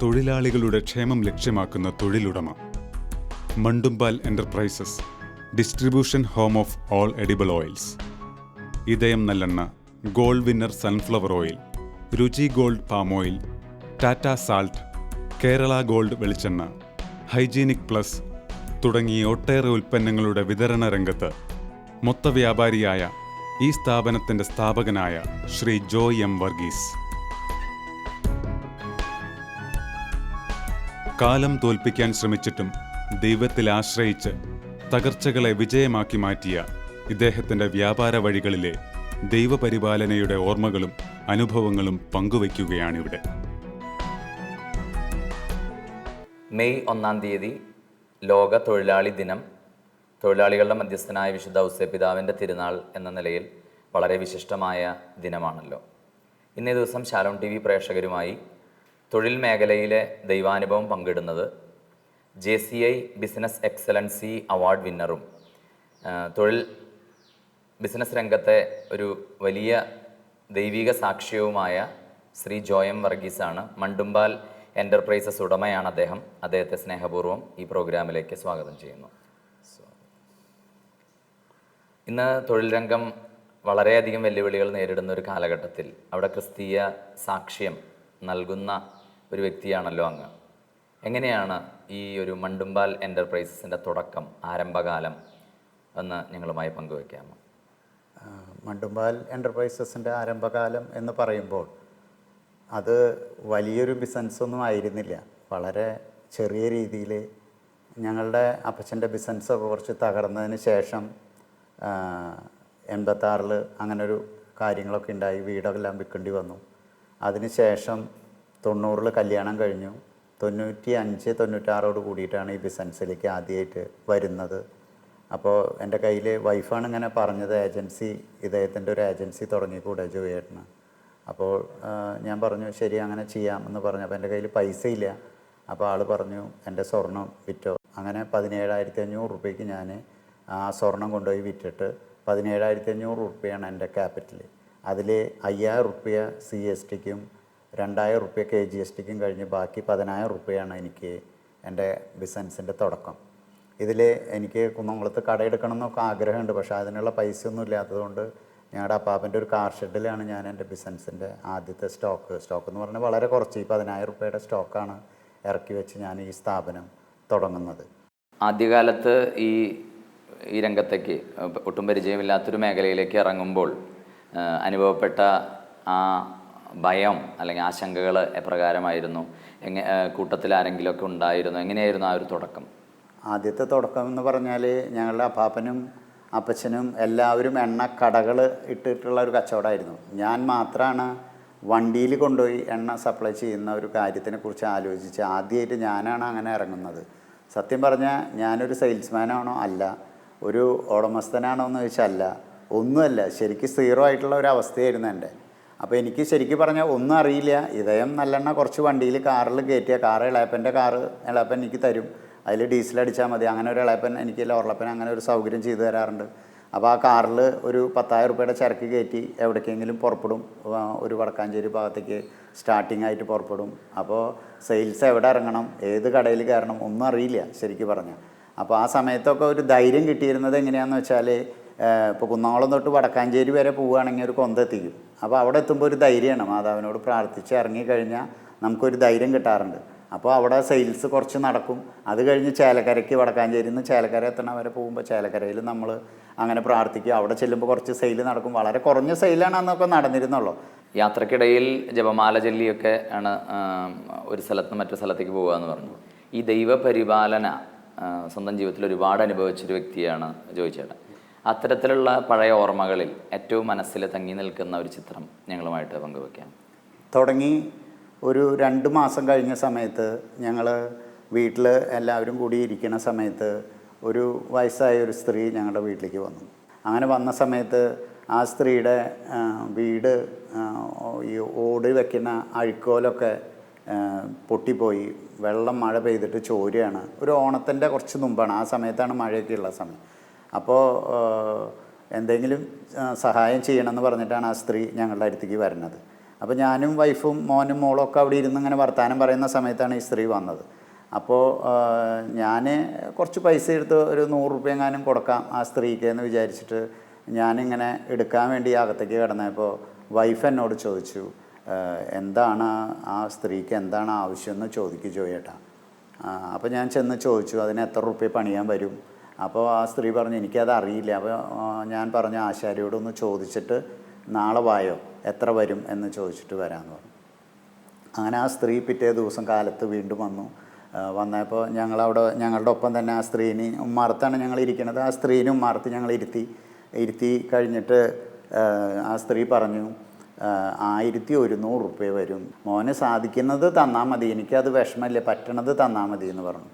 തൊഴിലാളികളുടെ ക്ഷേമം ലക്ഷ്യമാക്കുന്ന തൊഴിലുടമ. Mandumpal enterprises, distribution home of all edible oils. Idhayam നല്ലെണ്ണ, gold winner sunflower oil, Ruchi gold palm oil, Tata salt, Kerala gold വെളിച്ചെണ്ണ, ഹൈജീനിക് പ്ലസ് തുടങ്ങിയ ഒട്ടേറെ ഉൽപ്പന്നങ്ങളുടെ വിതരണ രംഗത്ത് മൊത്ത വ്യാപാരിയായ ഈ സ്ഥാപനത്തിൻ്റെ സ്ഥാപകനായ ശ്രീ ജോയ് എം വർഗീസ്. കാലം തോൽപ്പിക്കാൻ ശ്രമിച്ചിട്ടും ദൈവത്തിൽ ആശ്രയിച്ച് തകർച്ചകളെ വിജയമാക്കി മാറ്റിയ ഇദ്ദേഹത്തിൻ്റെ വ്യാപാര വഴികളിലെ ദൈവപരിപാലനയുടെ ഓർമ്മകളും അനുഭവങ്ങളും പങ്കുവയ്ക്കുകയാണിവിടെ. മെയ് 1-ാം തീയതി ലോക തൊഴിലാളി ദിനം. തൊഴിലാളികളുടെ മധ്യസ്ഥനായ വിശുദ്ധ ഔസേപ്പിതാവിൻ്റെ തിരുനാൾ എന്ന നിലയിൽ വളരെ വിശിഷ്ടമായ ദിനമാണല്ലോ. ഇന്നേ ദിവസം ശാലോം TV പ്രേക്ഷകരുമായി തൊഴിൽ മേഖലയിലെ ദൈവാനുഭവം പങ്കിടുന്നത് JCI ബിസിനസ് എക്സലൻസി അവാർഡ് വിന്നറും ബിസിനസ് രംഗത്തെ ഒരു വലിയ ദൈവിക സാക്ഷ്യവുമായ ശ്രീ ജോയ് എം വർഗീസാണ്. മണ്ടുമ്പാൽ എൻ്റർപ്രൈസസ് ഉടമയാണ് അദ്ദേഹം. അദ്ദേഹത്തെ സ്നേഹപൂർവ്വം ഈ പ്രോഗ്രാമിലേക്ക് സ്വാഗതം ചെയ്യുന്നു. ഇന്ന് തൊഴിൽ രംഗം വളരെയധികം വെല്ലുവിളികൾ നേരിടുന്ന ഒരു കാലഘട്ടത്തിൽ അവിടെ ക്രിസ്തീയ സാക്ഷ്യം നൽകുന്ന ഒരു വ്യക്തിയാണല്ലോ അങ്ങ്. എങ്ങനെയാണ് ഈ ഒരു മണ്ടുമ്പാൽ എൻ്റർപ്രൈസസിൻ്റെ തുടക്കം, ആരംഭകാലം എന്ന് ഞങ്ങളുമായി പങ്കുവയ്ക്കാമോ? മണ്ടുമ്പാൽ എൻ്റർപ്രൈസസിൻ്റെ ആരംഭകാലം എന്ന് പറയുമ്പോൾ അത് വലിയൊരു ബിസിനസ്സൊന്നും ആയിരുന്നില്ല. വളരെ ചെറിയ രീതിയിൽ ഞങ്ങളുടെ അപ്പച്ചൻ്റെ ബിസിനസ്സൊക്കെ കുറച്ച് തകർന്നതിന് ശേഷം 86 അങ്ങനൊരു കാര്യങ്ങളൊക്കെ ഉണ്ടായി. വീടെല്ലാം വിൽക്കേണ്ടി വന്നു. അതിനുശേഷം 90 കല്യാണം കഴിഞ്ഞു. 95-96 കൂടിയിട്ടാണ് ഈ ബിസിനസ്സിലേക്ക് ആദ്യമായിട്ട് വരുന്നത്. അപ്പോൾ എൻ്റെ കയ്യിൽ വൈഫാണ് ഇങ്ങനെ പറഞ്ഞത്, ഏജൻസി, ഇദ്ദേഹത്തിൻ്റെ ഒരു ഏജൻസി തുടങ്ങിക്കൂടെ ജോയേട്ടന്. അപ്പോൾ ഞാൻ പറഞ്ഞു ശരി അങ്ങനെ ചെയ്യാം എന്ന് പറഞ്ഞു. അപ്പോൾ എൻ്റെ കയ്യിൽ പൈസ ഇല്ല. അപ്പോൾ ആൾ പറഞ്ഞു എൻ്റെ സ്വർണം വിറ്റോ. അങ്ങനെ 17,500 രൂപയ്ക്ക് ഞാൻ ആ സ്വർണം കൊണ്ടുപോയി വിറ്റിട്ട് 17,500 രൂപയാണ് എൻ്റെ ക്യാപിറ്റൽ. അതിൽ 5,000 രൂപ CSTക്കും 2,000 രൂപ KGSTക്കും കഴിഞ്ഞ് ബാക്കി 10,000 രൂപയാണ് എനിക്ക് എൻ്റെ ബിസിനസ്സിൻ്റെ തുടക്കം. ഇതിൽ എനിക്ക് കുന്നംകുളത്ത് കടയെടുക്കണം എന്നൊക്കെ ആഗ്രഹമുണ്ട്. പക്ഷേ അതിനുള്ള പൈസയൊന്നും ഇല്ലാത്തതുകൊണ്ട് ഞങ്ങളുടെ അപ്പാപ്പൻ്റെ ഒരു കാർ ഷെഡിലാണ് ഞാൻ എൻ്റെ ബിസിനസ്സിൻ്റെ ആദ്യത്തെ സ്റ്റോക്ക് എന്ന് പറഞ്ഞാൽ വളരെ കുറച്ച്, ഈ 10,000 രൂപയുടെ സ്റ്റോക്കാണ് ഇറക്കി വെച്ച് ഞാൻ ഈ സ്ഥാപനം തുടങ്ങുന്നത്. ആദ്യകാലത്ത് ഈ രംഗത്തേക്ക് ഒട്ടും പരിചയമില്ലാത്തൊരു മേഖലയിലേക്ക് ഇറങ്ങുമ്പോൾ അനുഭവപ്പെട്ട ആ ഭയം അല്ലെങ്കിൽ ആശങ്കകൾ എപ്രകാരമായിരുന്നു? കൂട്ടത്തിൽ ആരെങ്കിലുമൊക്കെ ഉണ്ടായിരുന്നു? എങ്ങനെയായിരുന്നു ആ ഒരു തുടക്കം? ആദ്യത്തെ തുടക്കം എന്ന് പറഞ്ഞാൽ ഞങ്ങളുടെ അപ്പാപ്പനും അപ്പച്ചനും എല്ലാവരും എണ്ണ കടകൾ ഇട്ടിട്ടുള്ള ഒരു കച്ചവടമായിരുന്നു. ഞാൻ മാത്രമാണ് വണ്ടിയിൽ കൊണ്ടുപോയി എണ്ണ സപ്ലൈ ചെയ്യുന്ന ഒരു കാര്യത്തിനെക്കുറിച്ച് ആലോചിച്ച് ആദ്യമായിട്ട് ഞാനാണ് അങ്ങനെ ഇറങ്ങുന്നത്. സത്യം പറഞ്ഞാൽ ഞാനൊരു സെയിൽസ്മാനാണോ? അല്ല. ഒരു ഉടമസ്ഥനാണോ എന്ന് ചോദിച്ചാൽ അല്ല. ഒന്നുമല്ല. ശരിക്കും സീറോ ആയിട്ടുള്ള ഒരു അവസ്ഥയായിരുന്നു എൻ്റെ. അപ്പോൾ എനിക്ക് ശരിക്കും പറഞ്ഞാൽ ഒന്നും അറിയില്ല. ഇതയം നല്ലെണ്ണ കുറച്ച് വണ്ടിയിൽ കാറിൽ കയറ്റിയ ഇളയപ്പൻ്റെ ഇളയപ്പൻ എനിക്ക് തരും. അതിൽ ഡീസൽ അടിച്ചാൽ മതി. അങ്ങനെ ഒരു ഇളയപ്പൻ എനിക്ക് ലോറലപ്പൻ അങ്ങനെ ഒരു സൗകര്യം ചെയ്തു തരാറുണ്ട്. അപ്പോൾ ആ കാറിൽ ഒരു 10,000 രൂപയുടെ ചരക്ക് കയറ്റി എവിടേക്കെങ്കിലും പുറപ്പെടും. ഒരു വടക്കാഞ്ചേരി ഭാഗത്തേക്ക് സ്റ്റാർട്ടിംഗ് ആയിട്ട് പുറപ്പെടും. അപ്പോൾ സെയിൽസ് എവിടെ ഇറങ്ങണം, ഏത് കടയിൽ കയറണം ഒന്നും അറിയില്ല ശരിക്കും പറഞ്ഞാൽ. അപ്പോൾ ആ സമയത്തൊക്കെ ഒരു ധൈര്യം കിട്ടിയിരുന്നത് എങ്ങനെയാണെന്ന് വെച്ചാൽ, ഇപ്പോൾ കുന്നംകുളം തൊട്ട് വടക്കാഞ്ചേരി വരെ പോവുകയാണെങ്കിൽ ഒരു കൊന്തെത്തിക്കും. അപ്പോൾ അവിടെ എത്തുമ്പോൾ ഒരു ധൈര്യമാണ്. മാതാവിനോട് പ്രാർത്ഥിച്ച് ഇറങ്ങിക്കഴിഞ്ഞാൽ നമുക്കൊരു ധൈര്യം കിട്ടാറുണ്ട്. അപ്പോൾ അവിടെ സെയിൽസ് കുറച്ച് നടക്കും. അത് കഴിഞ്ഞ് ചേലക്കരയ്ക്ക്, വടക്കാഞ്ചേരിയിൽ നിന്ന് ചേലക്കര എത്തണ വരെ പോകുമ്പോൾ ചേലക്കരയിൽ നമ്മൾ അങ്ങനെ പ്രാർത്ഥിക്കുക. അവിടെ ചെല്ലുമ്പോൾ കുറച്ച് സെയിൽ നടക്കും. വളരെ കുറഞ്ഞ സെയിലാണ് അന്നൊക്കെ നടന്നിരുന്നുള്ളൂ. യാത്രക്കിടയിൽ ജപമാല ചൊല്ലിയൊക്കെ ആണ് ഒരു സ്ഥലത്ത് നിന്ന് മറ്റൊരു സ്ഥലത്തേക്ക് പോകുക എന്ന് പറഞ്ഞു. ഈ ദൈവപരിപാലന സ്വന്തം ജീവിതത്തിൽ ഒരുപാട് അനുഭവിച്ചൊരു വ്യക്തിയാണ് ജോയ് ചേട്ടൻ. അത്തരത്തിലുള്ള പഴയ ഓർമ്മകളിൽ ഏറ്റവും മനസ്സിൽ തങ്ങി നിൽക്കുന്ന ഒരു ചിത്രം ഞങ്ങളുമായിട്ട് പങ്കുവയ്ക്കാം. തുടങ്ങി ഒരു 2 മാസം കഴിഞ്ഞ സമയത്ത് ഞങ്ങൾ വീട്ടിൽ എല്ലാവരും കൂടി ഇരിക്കുന്ന സമയത്ത് ഒരു വയസ്സായ ഒരു സ്ത്രീ ഞങ്ങളുടെ വീട്ടിലേക്ക് വന്നു. അങ്ങനെ വന്ന സമയത്ത് ആ സ്ത്രീയുടെ വീട് ഈ ഓട് വയ്ക്കുന്ന അഴുക്കോലൊക്കെ പൊട്ടിപ്പോയി. വെള്ളം മഴ പെയ്തിട്ട് ചോരുകയാണ്. ഒരു ഓണത്തിൻ്റെ കുറച്ച് മുമ്പാണ്. ആ സമയത്താണ് മഴയൊക്കെ ഉള്ള സമയം. അപ്പോൾ എന്തെങ്കിലും സഹായം ചെയ്യണമെന്ന് പറഞ്ഞിട്ടാണ് ആ സ്ത്രീ ഞങ്ങളുടെ അടുത്തേക്ക് വരുന്നത്. അപ്പോൾ ഞാനും വൈഫും മോനും മോളും ഒക്കെ അവിടെ ഇരുന്ന് ഇങ്ങനെ വർത്തമാനം പറയുന്ന സമയത്താണ് ഈ സ്ത്രീ വന്നത്. അപ്പോൾ ഞാൻ കുറച്ച് പൈസ എടുത്ത് ഒരു 100 രൂപ എങ്ങാനും കൊടുക്കാം ആ സ്ത്രീക്ക് എന്ന് വിചാരിച്ചിട്ട് ഞാനിങ്ങനെ എടുക്കാൻ വേണ്ടി അകത്തേക്ക് കിടന്നപ്പോൾ വൈഫ് എന്നോട് ചോദിച്ചു, എന്താണ് ആ സ്ത്രീക്ക് എന്താണ് ആവശ്യമെന്ന് ചോദിക്കും ജോയേട്ടാ. അപ്പോൾ ഞാൻ ചെന്ന് ചോദിച്ചു അതിന് എത്ര റുപ്യ പണിയാൻ വരും. അപ്പോൾ ആ സ്ത്രീ പറഞ്ഞു എനിക്കത് അറിയില്ല. അപ്പോൾ ഞാൻ പറഞ്ഞു ആശാരിയോടൊന്ന് ചോദിച്ചിട്ട് നാളെ വായോ എത്ര വരും എന്ന് ചോദിച്ചിട്ട് വരാമെന്ന് പറഞ്ഞു. അങ്ങനെ ആ സ്ത്രീ പിറ്റേ ദിവസം കാലത്ത് വീണ്ടും വന്നപ്പോൾ ഞങ്ങളുടെ ഒപ്പം തന്നെ ആ സ്ത്രീനെ ഉമ്മാർത്താണ് ഞങ്ങൾ ഇരിക്കുന്നത്. ആ സ്ത്രീനെ ഉമ്മാർത്ത് ഞങ്ങൾ ഇരുത്തി കഴിഞ്ഞിട്ട് ആ സ്ത്രീ പറഞ്ഞു 1100 റുപ്യ വരും, മോന് സാധിക്കുന്നത് തന്നാൽ മതി, എനിക്കത് വിഷമമില്ല, പറ്റണത് തന്നാൽ മതി എന്ന് പറഞ്ഞു.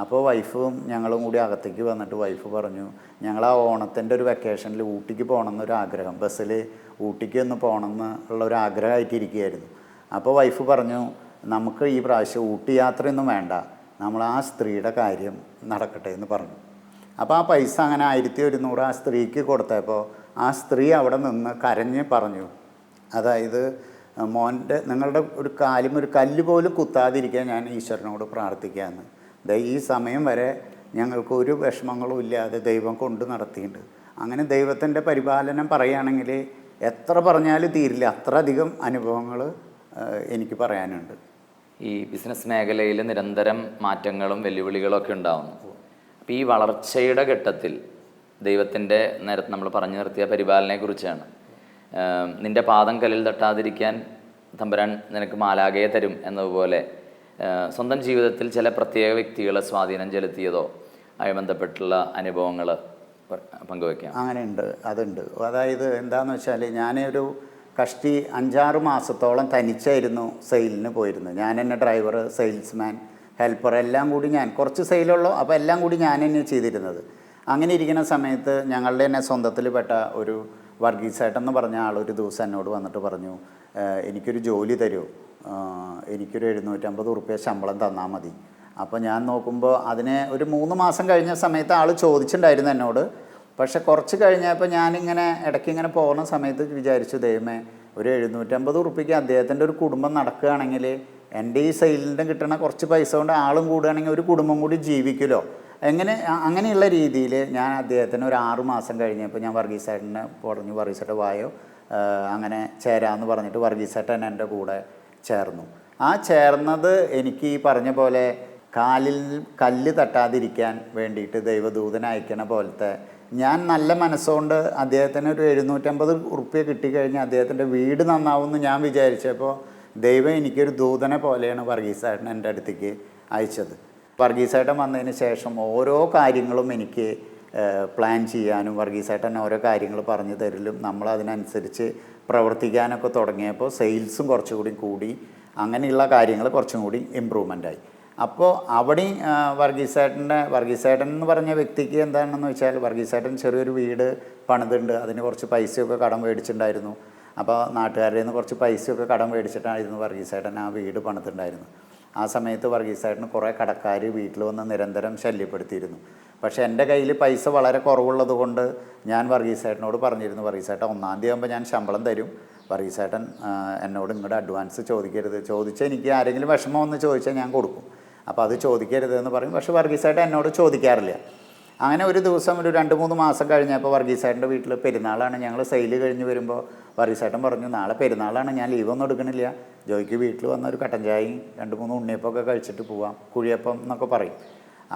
അപ്പോൾ വൈഫും ഞങ്ങളും കൂടി അകത്തേക്ക് വന്നിട്ട് വൈഫ് പറഞ്ഞു ഞങ്ങൾ ആ ഓണത്തിൻ്റെ ഒരു വെക്കേഷനിൽ ഊട്ടിക്ക് പോകണമെന്നൊരു ആഗ്രഹം, ബസ്സിൽ ഊട്ടിക്ക് ഒന്ന് പോകണമെന്ന് ഉള്ളൊരു ആഗ്രഹമായിട്ടിരിക്കുകയായിരുന്നു. അപ്പോൾ വൈഫ് പറഞ്ഞു നമുക്ക് ഈ പ്രാവശ്യം ഊട്ടി യാത്രയൊന്നും വേണ്ട, നമ്മൾ ആ സ്ത്രീയുടെ കാര്യം നടക്കട്ടെ എന്ന് പറഞ്ഞു. അപ്പോൾ ആ പൈസ അങ്ങനെ 1100 ആ സ്ത്രീക്ക് കൊടുത്തപ്പോൾ ആ സ്ത്രീ അവിടെ നിന്ന് കരഞ്ഞ് പറഞ്ഞു, അതായത് മോൻ്റെ നിങ്ങളുടെ ഒരു കാലും ഒരു കല്ല് പോലും കുത്താതിരിക്കാൻ ഞാൻ ഈശ്വരനോട് പ്രാർത്ഥിക്കാമെന്ന്. ഈ സമയം വരെ ഞങ്ങൾക്ക് ഒരു വിഷമങ്ങളും ഇല്ലാതെ ദൈവം കൊണ്ട് നടത്തിയിട്ടുണ്ട്. അങ്ങനെ ദൈവത്തിൻ്റെ പരിപാലനം പറയുകയാണെങ്കിൽ എത്ര പറഞ്ഞാലും തീരില്ല, അത്രയധികം അനുഭവങ്ങൾ എനിക്ക് പറയാനുണ്ട്. ഈ ബിസിനസ് മേഖലയിൽ നിരന്തരം മാറ്റങ്ങളും വെല്ലുവിളികളും ഒക്കെ ഉണ്ടാവുന്നു. അപ്പോൾ ഈ വളർച്ചയുടെ ഘട്ടത്തിൽ ദൈവത്തിൻ്റെ നേരത്തെ നമ്മൾ പറഞ്ഞു നിർത്തിയ പരിപാലനയെക്കുറിച്ചാണ്. നിൻ്റെ പാദം കല്ലിൽ തട്ടാതിരിക്കാൻ തമ്പുരാൻ നിനക്ക് മാലാഖയെ തരും എന്നതുപോലെ സ്വന്തം ജീവിതത്തിൽ ചില പ്രത്യേക വ്യക്തികളെ സ്വാധീനം ചെലുത്തിയതോ ആയി ബന്ധപ്പെട്ടുള്ള അനുഭവങ്ങൾ പങ്കുവയ്ക്കാം. അങ്ങനെയുണ്ട്, അതുണ്ട്. അതായത് എന്താണെന്ന് വെച്ചാൽ ഞാനൊരു കഷ്ടി 5-6 മാസത്തോളം തനിച്ചായിരുന്നു സെയിലിന് പോയിരുന്നത്. ഞാൻ തന്നെ ഡ്രൈവർ, സെയിൽസ്മാൻ, ഹെൽപ്പർ എല്ലാം കൂടി ഞാൻ കുറച്ച് സെയിലുള്ളൂ, അപ്പോൾ എല്ലാം കൂടി ഞാൻ തന്നെ ചെയ്തിരുന്നത്. അങ്ങനെ ഇരിക്കുന്ന സമയത്ത് ഞങ്ങളുടെ തന്നെ സ്വന്തത്തിൽപ്പെട്ട ഒരു വർഗീസേട്ടൻ എന്ന് പറഞ്ഞ ആളൊരു ദിവസം എന്നോട് വന്നിട്ട് പറഞ്ഞു എനിക്കൊരു ജോലി തരുമോ, എനിക്കൊരു 750 റുപ്യ ശമ്പളം തന്നാൽ മതി. അപ്പോൾ ഞാൻ നോക്കുമ്പോൾ അതിന് ഒരു 3 മാസം കഴിഞ്ഞ സമയത്ത് ആൾ ചോദിച്ചിട്ടുണ്ടായിരുന്നു എന്നോട്. പക്ഷെ കുറച്ച് കഴിഞ്ഞപ്പോൾ ഞാനിങ്ങനെ ഇടയ്ക്കിങ്ങനെ പോകുന്ന സമയത്ത് വിചാരിച്ചു ദൈവമേ ഒരു 750 റുപ്യക്ക് അദ്ദേഹത്തിൻ്റെ ഒരു കുടുംബം നടക്കുകയാണെങ്കിൽ എൻ്റെ ഈ സെയിലിൻ്റെ കിട്ടണ കുറച്ച് പൈസ കൊണ്ട് ആളും കൂടുകയാണെങ്കിൽ ഒരു കുടുംബം കൂടി ജീവിക്കുമല്ലോ. അങ്ങനെയുള്ള രീതിയിൽ ഞാൻ അദ്ദേഹത്തിന് ഒരു 6 മാസം കഴിഞ്ഞപ്പോൾ ഞാൻ വർഗീസേട്ടനെ പറഞ്ഞു വർഗീസേട്ടൻ വായോ അങ്ങനെ ചേരാമെന്ന് പറഞ്ഞിട്ട് വർഗീസേട്ടൻ എൻ്റെ കൂടെ ചേർന്നു. ആ ചേർന്നത് എനിക്ക് ഈ പറഞ്ഞ പോലെ കാലിൽ കല്ല് തട്ടാതിരിക്കാൻ വേണ്ടിയിട്ട് ദൈവദൂതൻ അയക്കണ പോലത്തെ, ഞാൻ നല്ല മനസ്സുകൊണ്ട് അദ്ദേഹത്തിന് ഒരു 750 റുപ്യ കിട്ടിക്കഴിഞ്ഞാൽ അദ്ദേഹത്തിൻ്റെ വീട് നന്നാവുമെന്ന് ഞാൻ വിചാരിച്ചപ്പോൾ ദൈവം എനിക്കൊരു ദൂതനെ പോലെയാണ് വർഗീസേട്ടൻ എൻ്റെ അടുത്തേക്ക് അയച്ചത്. വർഗീസേട്ടൻ വന്നതിന് ശേഷം ഓരോ കാര്യങ്ങളും എനിക്ക് പ്ലാൻ ചെയ്യാനും വർഗീസേട്ടൻ ഓരോ കാര്യങ്ങൾ പറഞ്ഞു തരലും നമ്മളതിനനുസരിച്ച് പ്രവർത്തിക്കാനൊക്കെ തുടങ്ങിയപ്പോൾ സെയിൽസും കുറച്ചുകൂടി കൂടി, അങ്ങനെയുള്ള കാര്യങ്ങൾ കുറച്ചും കൂടി ഇമ്പ്രൂവ്മെൻ്റായി. അപ്പോൾ അവിടെ വർഗീസേട്ടൻ എന്ന് പറഞ്ഞ വ്യക്തിക്ക് എന്താണെന്ന് വെച്ചാൽ വർഗീസേട്ടൻ ചെറിയൊരു വീട് പണിതുണ്ട്, അതിന് കുറച്ച് പൈസയൊക്കെ കടം മേടിച്ചിട്ടുണ്ടായിരുന്നു. അപ്പോൾ നാട്ടുകാരുടെ നിന്ന് കുറച്ച് പൈസയൊക്കെ കടം മേടിച്ചിട്ടായിരുന്നു വർഗീസേട്ടൻ ആ വീട് പണിതുണ്ടായിരുന്നു. ആ സമയത്ത് വർഗീസേട്ടന് കുറേ കടക്കാർ വീട്ടിൽ വന്ന് നിരന്തരം ശല്യപ്പെടുത്തിയിരുന്നു. പക്ഷേ എൻ്റെ കയ്യിൽ പൈസ വളരെ കുറവുള്ളത് കൊണ്ട് ഞാൻ വർഗീസേട്ടനോട് പറഞ്ഞിരുന്നു, വർഗീസേട്ടൻ 1-ാം തീയതി ആകുമ്പോൾ ഞാൻ ശമ്പളം തരും, വർഗീസേട്ടൻ എന്നോട് ഇങ്ങോട്ട് അഡ്വാൻസ് ചോദിക്കരുത്, ചോദിച്ചാൽ എനിക്ക് ആരെങ്കിലും വിഷമം ഒന്ന് ചോദിച്ചാൽ ഞാൻ കൊടുക്കും, അപ്പോൾ അത് ചോദിക്കരുതെന്ന് പറയും. പക്ഷേ വർഗീസേട്ടൻ എന്നോട് ചോദിക്കാറില്ല. അങ്ങനെ ഒരു ദിവസം ഒരു 2-3 മാസം കഴിഞ്ഞപ്പോൾ വർഗീസേട്ടൻ്റെ വീട്ടിൽ പെരുന്നാളാണ്. ഞങ്ങൾ സെയിൽ കഴിഞ്ഞ് വരുമ്പോൾ വർഗീസേട്ടൻ പറഞ്ഞു നാളെ പെരുന്നാളാണ്, ഞാൻ ലീവൊന്നും എടുക്കണില്ല, ജോയ്ക്ക് വീട്ടിൽ വന്ന ഒരു കട്ടൻ ചായയും 2-3 ഉണ്ണിയപ്പമൊക്കെ കഴിച്ചിട്ട് പോവാം, കുഴിയപ്പം എന്നൊക്കെ പറയും.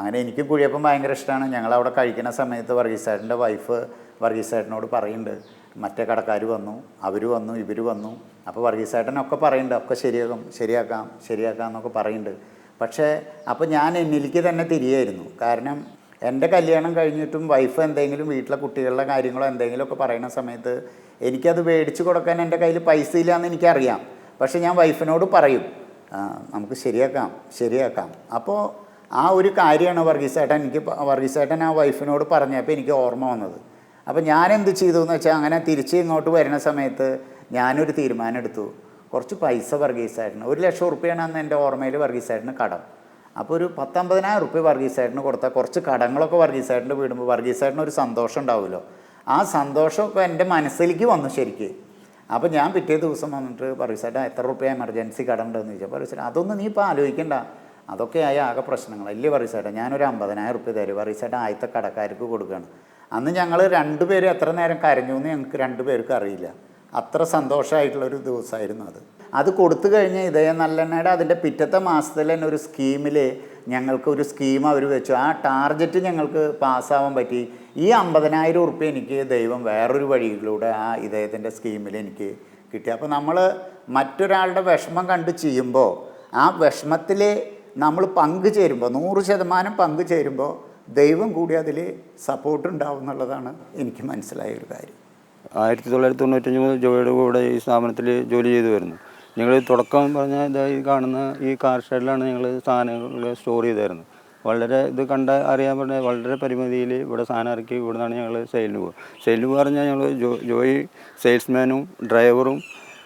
അങ്ങനെ എനിക്കും കുഴിയപ്പം ഭയങ്കര ഇഷ്ടമാണ്. ഞങ്ങളവിടെ കഴിക്കുന്ന സമയത്ത് വർഗീസേട്ടൻ്റെ വൈഫ് വർഗീസേട്ടനോട് പറയുന്നുണ്ട് മറ്റേ കടക്കാർ വന്നു, അവർ വന്നു, ഇവർ വന്നു. അപ്പോൾ വർഗീസേട്ടനൊക്കെ പറയുന്നുണ്ട് ഒക്കെ ശരിയാക്കാം എന്നൊക്കെ പറയുന്നുണ്ട്. പക്ഷേ അപ്പോൾ ഞാൻ എന്നിലേക്ക് തന്നെ തിരിയായിരുന്നു. കാരണം എൻ്റെ കല്യാണം കഴിഞ്ഞിട്ടും വൈഫ് എന്തെങ്കിലും വീട്ടിലെ കുട്ടികളുടെ കാര്യങ്ങളോ എന്തെങ്കിലുമൊക്കെ പറയുന്ന സമയത്ത് എനിക്കത് മേടിച്ച് കൊടുക്കാൻ എൻ്റെ കയ്യിൽ പൈസ ഇല്ലയെന്ന് എനിക്കറിയാം. പക്ഷേ ഞാൻ വൈഫിനോട് പറയും നമുക്ക് ശരിയാക്കാം. അപ്പോൾ ആ ഒരു കാര്യമാണ് വർഗീസേട്ടൻ ആ വൈഫിനോട് പറഞ്ഞപ്പോൾ എനിക്ക് ഓർമ്മ വന്നത്. അപ്പോൾ ഞാൻ എന്ത് ചെയ്തു എന്ന് വെച്ചാൽ അങ്ങനെ തിരിച്ച് ഇങ്ങോട്ട് വരുന്ന സമയത്ത് ഞാനൊരു തീരുമാനം എടുത്തു, കുറച്ച് പൈസ വർഗീസേട്ടന് 1,00,000 റുപ്യാണ് അന്ന് എൻ്റെ ഓർമ്മയിൽ വർഗീസേട്ടന് കടം. അപ്പോൾ ഒരു 10-50,000 റുപ്യ വർഗീസേട്ടന് കൊടുത്താൽ കുറച്ച് കടങ്ങളൊക്കെ വർഗീസേട്ടൻ്റെ വീടുമ്പോൾ വർഗീസേട്ടന് ഒരു സന്തോഷം ഉണ്ടാവുമല്ലോ. ആ സന്തോഷമൊക്കെ എൻ്റെ മനസ്സിലേക്ക് വന്നു ശരിക്ക്. അപ്പോൾ ഞാൻ പിറ്റേ ദിവസം വന്നിട്ട് പറയൂസേട്ടാ എത്ര റുപ്യ എമർജൻസി കടമുണ്ടെന്ന് ചോദിച്ചാൽ പറയൂസേട്ടാ അതൊന്നും നീ ഇപ്പോൾ ആലോചിക്കണ്ട, അതൊക്കെ ആകെ പ്രശ്നങ്ങൾ അല്ലേ പറയൂസേട്ടാ, ഞാനൊരു 50,000 റുപ്യ തരും പറയൂസേട്ടാ, ആദ്യത്തെ കടക്കാർക്ക് കൊടുക്കുകയാണ്. അന്ന് ഞങ്ങൾ 2 പേര് എത്ര നേരം കരഞ്ഞു എന്ന് ഞങ്ങൾക്ക് 2 പേർക്ക് അറിയില്ല. അത്ര സന്തോഷമായിട്ടുള്ളൊരു ദിവസമായിരുന്നു അത് കൊടുത്തു കഴിഞ്ഞ് ഇതയം നല്ലെണ്ണയുടെ അതിൻ്റെ പിറ്റത്തെ മാസത്തിൽ തന്നെ ഒരു സ്കീമിൽ ഞങ്ങൾക്കൊരു സ്കീം അവർ വെച്ചു. ആ ടാർഗറ്റ് ഞങ്ങൾക്ക് പാസ്സാവാൻ പറ്റി. ഈ 50,000 റുപ്യ എനിക്ക് ദൈവം വേറൊരു വഴിയിലൂടെ ആ ഇദ്ദേഹത്തിൻ്റെ സ്കീമിൽ എനിക്ക് കിട്ടി. അപ്പോൾ നമ്മൾ മറ്റൊരാളുടെ വിഷമം കണ്ട് ചെയ്യുമ്പോൾ ആ വിഷമത്തിൽ നമ്മൾ പങ്കുചേരുമ്പോൾ 100% പങ്കുചേരുമ്പോൾ ദൈവം കൂടി അതിൽ സപ്പോർട്ട് ഉണ്ടാവും എന്നുള്ളതാണ് എനിക്ക് മനസ്സിലായ ഒരു കാര്യം. 1995 മുതൽ ജോയിയുടെ കൂടെ ഈ സ്ഥാപനത്തിൽ ജോലി ചെയ്തു വരുന്നു. ഞങ്ങൾ തുടക്കം പറഞ്ഞാൽ ഇതായി കാണുന്ന ഈ കാർ ഷെഡിലാണ് ഞങ്ങൾ സാധനങ്ങൾ സ്റ്റോർ ചെയ്തായിരുന്നു. വളരെ ഇത് കണ്ട അറിയാൻ പറഞ്ഞാൽ വളരെ പരിമിതിയിൽ ഇവിടെ സാധനം ഇറക്കി ഇവിടെ നിന്നാണ് ഞങ്ങൾ സെയിലിന് പോകുക. സെയിലിന് പറഞ്ഞാൽ ഞങ്ങൾ ജോയി സെയിൽസ്മാനും ഡ്രൈവറും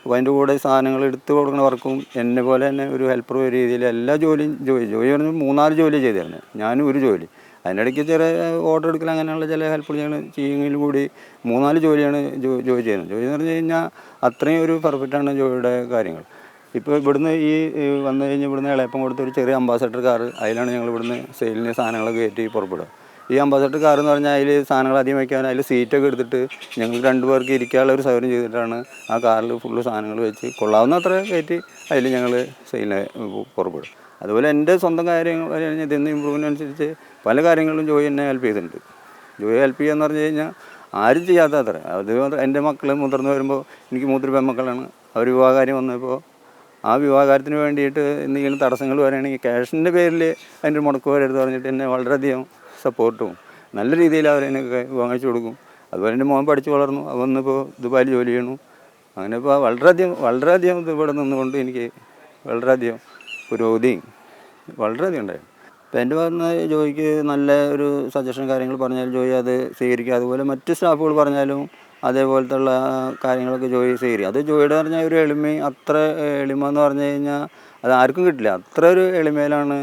അതിൻ്റെ കൂടെ സാധനങ്ങൾ എടുത്ത് കൊടുക്കുന്ന വർക്കും എന്നെ പോലെ തന്നെ ഒരു ഹെൽപ്പർ രീതിയിൽ എല്ലാ ജോലിയും ജോയി പറഞ്ഞ് 3-4 ജോലി ചെയ്തായിരുന്നു, ഞാനും ഒരു ജോലി. അതിനിടയ്ക്ക് ചെറിയ ഓർഡർ എടുക്കൽ അങ്ങനെയുള്ള ചില ഹെൽപ്പുകൾ ഞങ്ങൾ ചെയ്യുമെങ്കിലും കൂടി 3-4 ജോലിയാണ് ജോയി ചെയ്യുന്നത്. ജോയി എന്ന് പറഞ്ഞു കഴിഞ്ഞാൽ അത്രയും ഒരു പെർഫെക്റ്റാണ് ജോയിയുടെ കാര്യങ്ങൾ. ഇപ്പോൾ ഇവിടുന്ന് ഈ വന്നു കഴിഞ്ഞ് ഇവിടുന്ന് ഇളയപ്പം കൊടുത്തൊരു ചെറിയ അംബാസഡർ കാറ്, അതിലാണ് ഞങ്ങൾ ഇവിടുന്ന് സെയിലിന് സാധനങ്ങളൊക്കെ കയറ്റി പുറപ്പെടുക. ഈ അംബാസഡർ കാർ എന്ന് പറഞ്ഞാൽ അതിൽ സാധനങ്ങൾ അധികം വയ്ക്കാൻ അതിൽ സീറ്റൊക്കെ എടുത്തിട്ട് ഞങ്ങൾ 2 പേർക്ക് ഇരിക്കാനുള്ള ഒരു സൗകര്യം ചെയ്തിട്ടാണ് ആ കാറിൽ ഫുള്ള് സാധനങ്ങൾ വെച്ച് കൊള്ളാവുന്ന അത്ര കയറ്റി അതിൽ ഞങ്ങൾ സെയിലിന് പുറപ്പെടും. അതുപോലെ എൻ്റെ സ്വന്തം കാര്യങ്ങൾ ഇതിന്ന് ഇമ്പ്രൂവ്മെൻ്റ് അനുസരിച്ച് പല കാര്യങ്ങളും ജോയി എന്നെ ഹെൽപ്പ് ചെയ്തിട്ടുണ്ട്. ജോയി ഹെൽപ്പ് ചെയ്യുക എന്ന് പറഞ്ഞു കഴിഞ്ഞാൽ ആരും ചെയ്യാത്ത അത്ര. അത് എൻ്റെ മക്കൾ മുതിർന്ന് വരുമ്പോൾ എനിക്ക് 3 പെൺമക്കളാണ്. അവർ വിവാഹകാര്യം വന്നപ്പോൾ ആ വിവാഹകാര്യത്തിന് വേണ്ടിയിട്ട് എന്തെങ്കിലും തടസ്സങ്ങൾ വരികയാണെങ്കിൽ ക്യാഷിൻ്റെ പേരിൽ അതിൻ്റെ മുടക്ക് വരരുത് പറഞ്ഞിട്ട് എന്നെ വളരെയധികം സപ്പോർട്ടും നല്ല രീതിയിൽ അവരെന്നൊക്കെ വാങ്ങിച്ചു കൊടുക്കും. അതുപോലെ എൻ്റെ മോൻ പഠിച്ച് വളർന്നു, അവന്നിപ്പോൾ ദുബായിൽ ജോലി ചെയ്യണു. അങ്ങനെ ഇപ്പോൾ വളരെയധികം ഇവിടെ നിന്നുകൊണ്ട് എനിക്ക് വളരെയധികം പുരോഗതിയും വളരെയധികം ഉണ്ടായിരുന്നു. അപ്പോൾ എൻ്റെ ഭാഗത്തുനിന്ന് ജോയിക്ക് നല്ല ഒരു സജഷൻ കാര്യങ്ങൾ പറഞ്ഞാൽ ജോയി അത് സ്വീകരിക്കുക. അതുപോലെ മറ്റ് സ്റ്റാഫുകൾ പറഞ്ഞാലും അതേപോലത്തെ ഉള്ള കാര്യങ്ങളൊക്കെ ജോയി സ്വീകരിക്കുക. അത് ജോയിയുടെ പറഞ്ഞാൽ ഒരു അത്ര എളിമ എന്ന് പറഞ്ഞു കഴിഞ്ഞാൽ അത് ആർക്കും കിട്ടില്ല. അത്ര ഒരു എളിമയിലാണ്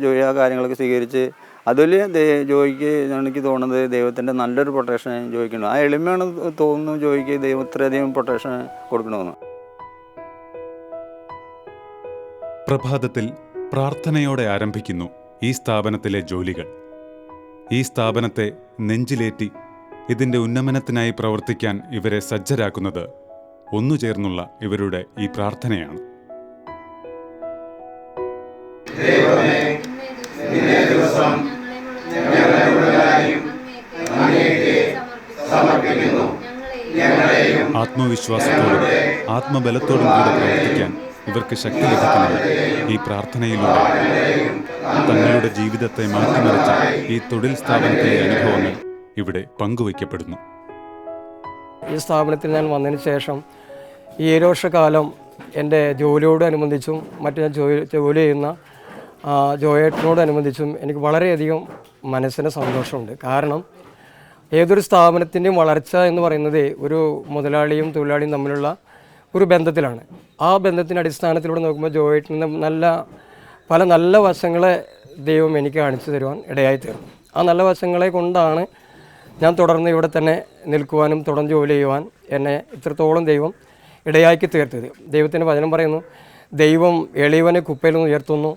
ജോയി ആ കാര്യങ്ങളൊക്കെ സ്വീകരിച്ച് അതിൽ ജോയിക്ക് എനിക്ക് തോന്നുന്നത് ദൈവത്തിൻ്റെ നല്ലൊരു പ്രൊട്ടക്ഷൻ ജോയിക്കുണ്ട്. ആ എളിമയാണ് തോന്നുന്നു ജോയിക്ക് ദൈവം ഇത്രയധികം പ്രൊട്ടക്ഷൻ കൊടുക്കണമെന്ന്. പ്രഭാതത്തിൽ പ്രാർത്ഥനയോടെ ആരംഭിക്കുന്നു ഈ സ്ഥാപനത്തിലെ ജോലികൾ. ഈ സ്ഥാപനത്തെ നെഞ്ചിലേറ്റി ഇതിൻ്റെ ഉന്നമനത്തിനായി പ്രവർത്തിക്കാൻ ഇവരെ സജ്ജരാക്കുന്നത് ഒന്നുചേർന്നുള്ള ഇവരുടെ ഈ പ്രാർത്ഥനയാണ്. ആത്മവിശ്വാസത്തോടും ആത്മബലത്തോടും കൂടെ പ്രവർത്തിക്കാൻ ഇവർക്ക് ശക്തി ലഭിക്കുന്നത് ഈ പ്രാർത്ഥനയിലൂടെ. തങ്ങളുടെ ജീവിതത്തെ മാറ്റിമറിച്ച ഈ തൊഴിൽ സ്ഥാപനത്തിലെ അനുഭവങ്ങൾ ഇവിടെ പങ്കുവയ്ക്കപ്പെടുന്നു. ഈ സ്ഥാപനത്തിൽ ഞാൻ വന്നതിന് ശേഷം ഈ 7 വർഷക്കാലം എൻ്റെ ജോലിയോടനുബന്ധിച്ചും മറ്റ് ഞാൻ ജോലി ചെയ്യുന്ന ജോയേട്ടനോടനുബന്ധിച്ചും എനിക്ക് വളരെയധികം മനസ്സിന് സന്തോഷമുണ്ട്. കാരണം ഏതൊരു സ്ഥാപനത്തിൻ്റെയും വളർച്ച എന്ന് പറയുന്നത് ഒരു മുതലാളിയും തൊഴിലാളിയും തമ്മിലുള്ള ഒരു ബന്ധത്തിലാണ്. ആ ബന്ധത്തിൻ്റെ അടിസ്ഥാനത്തിലൂടെ നോക്കുമ്പോൾ ജോയേട്ടന് പല നല്ല വശങ്ങളെ ദൈവം എനിക്ക് കാണിച്ചു തരുവാൻ ഇടയായി തീർന്നു. ആ നല്ല വശങ്ങളെ കൊണ്ടാണ് ഞാൻ തുടർന്ന് ഇവിടെ തന്നെ നിൽക്കുവാനും തുടർന്ന് ജോലി ചെയ്യുവാൻ എന്നെ ഇത്രത്തോളം ദൈവം ഇടയാക്കി തീർത്തത്. ദൈവത്തിൻ്റെ വചനം പറയുന്നു, ദൈവം എളിയവനെ കുപ്പയിൽ നിന്ന് ഉയർത്തുന്നു.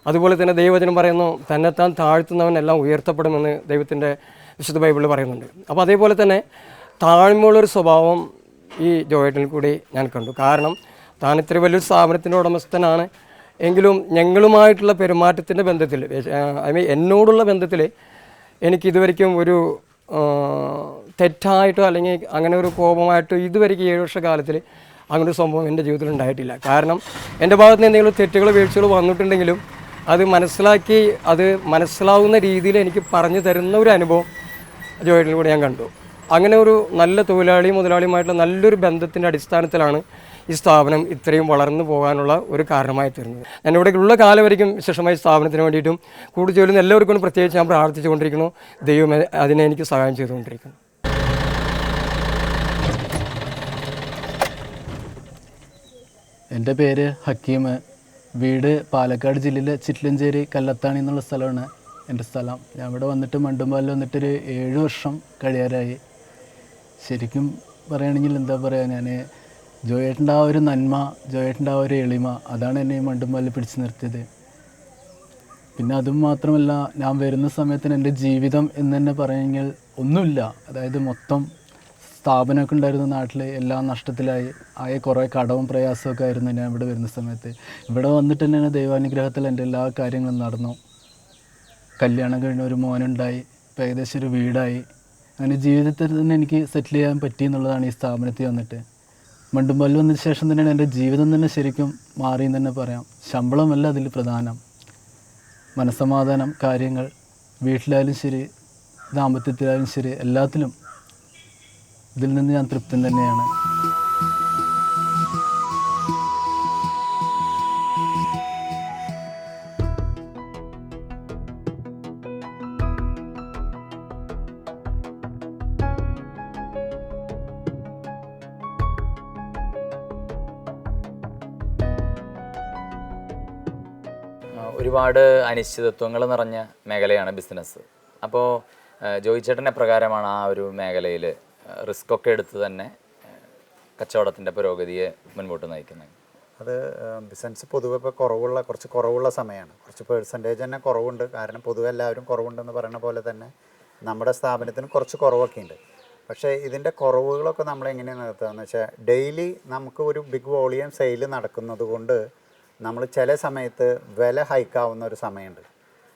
അതുപോലെ തന്നെ ദൈവവചനം പറയുന്നു, തന്നെത്താൻ താഴ്ത്തുന്നവനെല്ലാം ഉയർത്തപ്പെടുമെന്ന് ദൈവത്തിൻ്റെ വിശുദ്ധ ബൈബിളിൽ പറയുന്നുണ്ട്. അപ്പോൾ അതേപോലെ തന്നെ താഴ്മയുള്ളൊരു സ്വഭാവം ഈ ജോയേട്ടനിൽ കൂടി ഞാൻ കണ്ടു. കാരണം താൻ ഇത്ര വലിയൊരു സ്ഥാപനത്തിൻ്റെ ഉടമസ്ഥനാണ് എങ്കിലും ഞങ്ങളുമായിട്ടുള്ള പെരുമാറ്റത്തിൻ്റെ ബന്ധത്തിൽ എന്നോടുള്ള ബന്ധത്തിൽ എനിക്കിതുവരെയ്ക്കും ഒരു തെറ്റായിട്ടോ അല്ലെങ്കിൽ അങ്ങനെ ഒരു കോപമായിട്ടോ ഇതുവരെയ്ക്കും 7 വർഷക്കാലത്തിൽ അങ്ങനെ ഒരു സംഭവം എൻ്റെ ജീവിതത്തിൽ ഉണ്ടായിട്ടില്ല. കാരണം എൻ്റെ ഭാഗത്ത് നിന്ന് എന്തെങ്കിലും തെറ്റുകൾ വീഴ്ചകൾ വന്നിട്ടുണ്ടെങ്കിലും അത് മനസ്സിലാക്കി അത് മനസ്സിലാവുന്ന രീതിയിൽ എനിക്ക് പറഞ്ഞു തരുന്ന ഒരു അനുഭവം ജോയിനിൽ കൂടെ ഞാൻ കണ്ടു. അങ്ങനെ ഒരു നല്ല തൊഴിലാളിയും മുതലാളിയുമായിട്ടുള്ള നല്ലൊരു ബന്ധത്തിൻ്റെ അടിസ്ഥാനത്തിലാണ് ഈ സ്ഥാപനം ഇത്രയും വളർന്നു പോകാനുള്ള ഒരു കാരണമായി തീർന്നത്. ഞാൻ ഇവിടേക്കുള്ള കാലം വരയ്ക്കും വിശേഷമായി സ്ഥാപനത്തിന് വേണ്ടിയിട്ടും കൂടുതൽ ജോലി എല്ലാവർക്കും പ്രത്യേകിച്ച് ഞാൻ പ്രാർത്ഥിച്ചുകൊണ്ടിരിക്കുന്നു. ദൈവം അതിനെ എനിക്ക് സഹായം ചെയ്തുകൊണ്ടിരിക്കുന്നു. എൻ്റെ പേര് ഹക്കീം. വീട് പാലക്കാട് ജില്ലയിലെ ചിറ്റ്ലഞ്ചേരി കല്ലത്താണി എന്നുള്ള സ്ഥലമാണ് എൻ്റെ സ്ഥലം. ഞാൻ ഇവിടെ വന്നിട്ട് മണ്ടുമ്പാലിൽ വന്നിട്ടൊരു 7 വർഷം കഴിയാറായി. ശരിക്കും പറയുകയാണെങ്കിൽ എന്താ പറയുക, ഞാൻ ജോയേട്ടൻ്റെ ആ ഒരു നന്മ, ജോയേട്ടൻ്റെ ആ ഒരു എളിമ, അതാണ് എന്നെ ഈ മണ്ടുമ്പാലിൽ പിടിച്ചു നിർത്തിയത്. പിന്നെ അതും മാത്രമല്ല, ഞാൻ വരുന്ന സമയത്തിന് എൻ്റെ ജീവിതം എന്ന് തന്നെ പറയുമെങ്കിൽ ഒന്നുമില്ല. അതായത് മൊത്തം സ്ഥാപനമൊക്കെ ഉണ്ടായിരുന്ന നാട്ടിൽ എല്ലാം നഷ്ടത്തിലായി. ആകെ കുറേ കടവും പ്രയാസമൊക്കെ ആയിരുന്നു ഞാൻ ഇവിടെ വരുന്ന സമയത്ത്. ഇവിടെ വന്നിട്ട് തന്നെയാണ് ദൈവാനുഗ്രഹത്തിൽ എൻ്റെ എല്ലാ കാര്യങ്ങളും നടന്നു. കല്യാണം കഴിഞ്ഞ ഒരു മോനുണ്ടായി, ഇപ്പോൾ ഏകദേശം ഒരു വീടായി. അങ്ങനെ ജീവിതത്തിൽ തന്നെ എനിക്ക് സെറ്റിൽ ചെയ്യാൻ പറ്റി എന്നുള്ളതാണ് ഈ സ്ഥാപനത്തിൽ വന്നിട്ട്. മണ്ടുമ്പാലിൽ വന്നതിന് ശേഷം തന്നെയാണ് എൻ്റെ ജീവിതം തന്നെ ശരിക്കും മാറിയെന്ന് തന്നെ പറയാം. ശമ്പളമല്ല അതിൽ പ്രധാനം, മനസ്സമാധാനം, കാര്യങ്ങൾ വീട്ടിലായാലും ശരി, ദാമ്പത്യത്തിലായാലും ശരി, എല്ലാത്തിലും ഇതിൽ നിന്ന് ഞാൻ തൃപ്തൻ തന്നെയാണ്. ഒരുപാട് അനിശ്ചിതത്വങ്ങൾ നിറഞ്ഞ മേഖലയാണ് ബിസിനസ്. അപ്പോൾ ജോയി ചേട്ടൻ എപ്രകാരമാണ് ആ ഒരു മേഖലയിൽ റിസ്ക് ഒക്കെ എടുത്ത് തന്നെ കച്ചവടത്തിൻ്റെ പുരോഗതിയെ മുൻപോട്ട് നയിക്കുന്നത്? അത് ബിസിനസ് പൊതുവെ ഇപ്പോൾ കുറച്ച് കുറവുള്ള സമയമാണ്. കുറച്ച് പേഴ്സൻറ്റേജ് തന്നെ കുറവുണ്ട്. കാരണം പൊതുവെ എല്ലാവരും കുറവുണ്ടെന്ന് പറയുന്ന പോലെ തന്നെ നമ്മുടെ സ്ഥാപനത്തിന് കുറച്ച് കുറവൊക്കെ ഉണ്ട്. പക്ഷേ ഇതിൻ്റെ കുറവുകളൊക്കെ നമ്മൾ എങ്ങനെയാണ് നിർത്തുകയെന്ന് വെച്ചാൽ, ഡെയിലി നമുക്ക് ഒരു ബിഗ് വോളിയം സെയിൽ നടക്കുന്നത് കൊണ്ട് നമ്മൾ ചില സമയത്ത് വില ഹൈക്കാവുന്ന ഒരു സമയമുണ്ട്.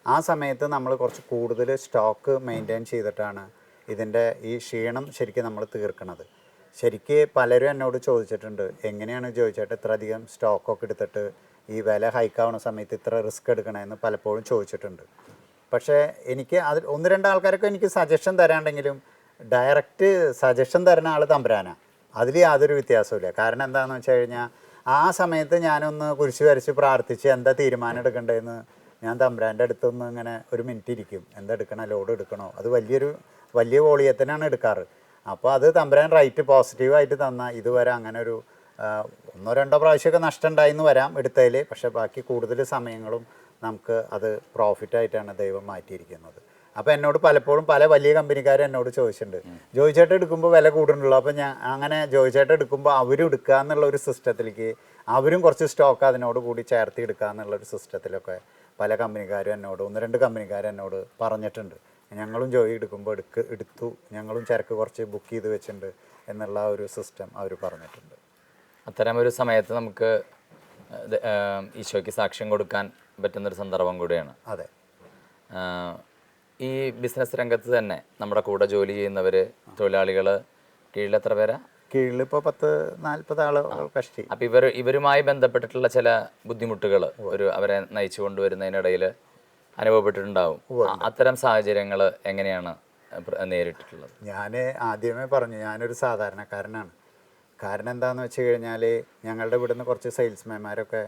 ആ സമയത്ത് നമ്മൾ കുറച്ച് കൂടുതൽ സ്റ്റോക്ക് മെയിൻറ്റെയിൻ ചെയ്തിട്ടാണ് ഇതിൻ്റെ ഈ ക്ഷീണം ശരിക്കും നമ്മൾ തീർക്കുന്നത്. ശരിക്ക് പലരും എന്നോട് ചോദിച്ചിട്ടുണ്ട്, എങ്ങനെയാണ് ചോദിച്ചിട്ട് ഇത്ര അധികം സ്റ്റോക്കൊക്കെ എടുത്തിട്ട് ഈ വില ഹൈക്കാവുന്ന സമയത്ത് ഇത്ര റിസ്ക് എടുക്കണമെന്ന് പലപ്പോഴും ചോദിച്ചിട്ടുണ്ട്. പക്ഷേ എനിക്ക് അത് ഒന്ന് രണ്ട് ആൾക്കാരൊക്കെ എനിക്ക് സജഷൻ തരാണ്ടെങ്കിലും ഡയറക്റ്റ് സജഷൻ തരുന്ന ആൾ തമ്പുരാനാണ്. അതിൽ യാതൊരു വ്യത്യാസമില്ല. കാരണം എന്താണെന്ന് വെച്ച് കഴിഞ്ഞാൽ, ആ സമയത്ത് ഞാനൊന്ന് കുരിശ് വരച്ച് പ്രാർത്ഥിച്ച് എന്താ തീരുമാനം എടുക്കേണ്ടതെന്ന് ഞാൻ തമ്പുരാൻ്റെ അടുത്തൊന്ന് ഇങ്ങനെ ഒരു മിനിറ്റ് ഇരിക്കും. എന്താ എടുക്കണോ, ലോഡ് എടുക്കണോ? അത് വലിയ വോളിയത്തിനാണ് എടുക്കാറ്. അപ്പോൾ അത് തമ്പുരാൻ റൈറ്റ് പോസിറ്റീവായിട്ട് തന്നാൽ ഇതുവരെ അങ്ങനെ ഒരു 1-2 പ്രാവശ്യമൊക്കെ നഷ്ടം ഉണ്ടായിന്ന് വരാം എടുത്തതിൽ. പക്ഷേ ബാക്കി കൂടുതൽ സമയങ്ങളും നമുക്ക് അത് പ്രോഫിറ്റായിട്ടാണ് ദൈവം മാറ്റിയിരിക്കുന്നത്. അപ്പോൾ എന്നോട് പലപ്പോഴും പല വലിയ കമ്പനിക്കാരും എന്നോട് ചോദിച്ചിട്ടുണ്ട്, ജോയി ചേട്ടൻ എടുക്കുമ്പോൾ വില കൂടുന്നുള്ളൂ. അപ്പോൾ ഞാൻ അങ്ങനെ ജോയി ചേട്ടൻ എടുക്കുമ്പോൾ അവരും എടുക്കുക എന്നുള്ള ഒരു സിസ്റ്റത്തിലേക്ക്, അവരും കുറച്ച് സ്റ്റോക്ക് അതിനോട് കൂടി ചേർത്തി എടുക്കുക എന്നുള്ളൊരു സിസ്റ്റത്തിലൊക്കെ പല കമ്പനിക്കാരും എന്നോട് 1-2 കമ്പനിക്കാരും എന്നോട് പറഞ്ഞിട്ടുണ്ട്. ഞങ്ങളും ജോയി എടുക്കുമ്പോൾ എടുത്തു, ഞങ്ങളും ചരക്ക് കുറച്ച് ബുക്ക് ചെയ്ത് വെച്ചിട്ടുണ്ട് എന്നുള്ള ഒരു സിസ്റ്റം അവർ പറഞ്ഞിട്ടുണ്ട്. അത്തരമൊരു സമയത്ത് നമുക്ക് ഈശോയ്ക്ക് സാക്ഷ്യം കൊടുക്കാൻ പറ്റുന്നൊരു സന്ദർഭം കൂടിയാണ്. അതെ. ഈ ബിസിനസ് രംഗത്ത് തന്നെ നമ്മുടെ കൂടെ ജോലി ചെയ്യുന്നവർ, തൊഴിലാളികൾ, കീഴിൽ എത്ര പേരാ? കീഴിലിപ്പോൾ 10-40 ആൾ കഷ്ടി. അപ്പം ഇവരുമായി ബന്ധപ്പെട്ടിട്ടുള്ള ചില ബുദ്ധിമുട്ടുകൾ അവരെ നയിച്ചു കൊണ്ടുവരുന്നതിനിടയിൽ അനുഭവപ്പെട്ടിട്ടുണ്ടാവും. അത്തരം സാഹചര്യങ്ങൾ എങ്ങനെയാണ് നേരിട്ടിട്ടുള്ളത്? ഞാൻ ആദ്യമേ പറഞ്ഞു, ഞാനൊരു സാധാരണക്കാരനാണ്. കാരണം എന്താണെന്ന് വെച്ച് കഴിഞ്ഞാൽ, ഞങ്ങളുടെ ഇവിടുന്ന് കുറച്ച് സെയിൽസ്മാൻമാരൊക്കെ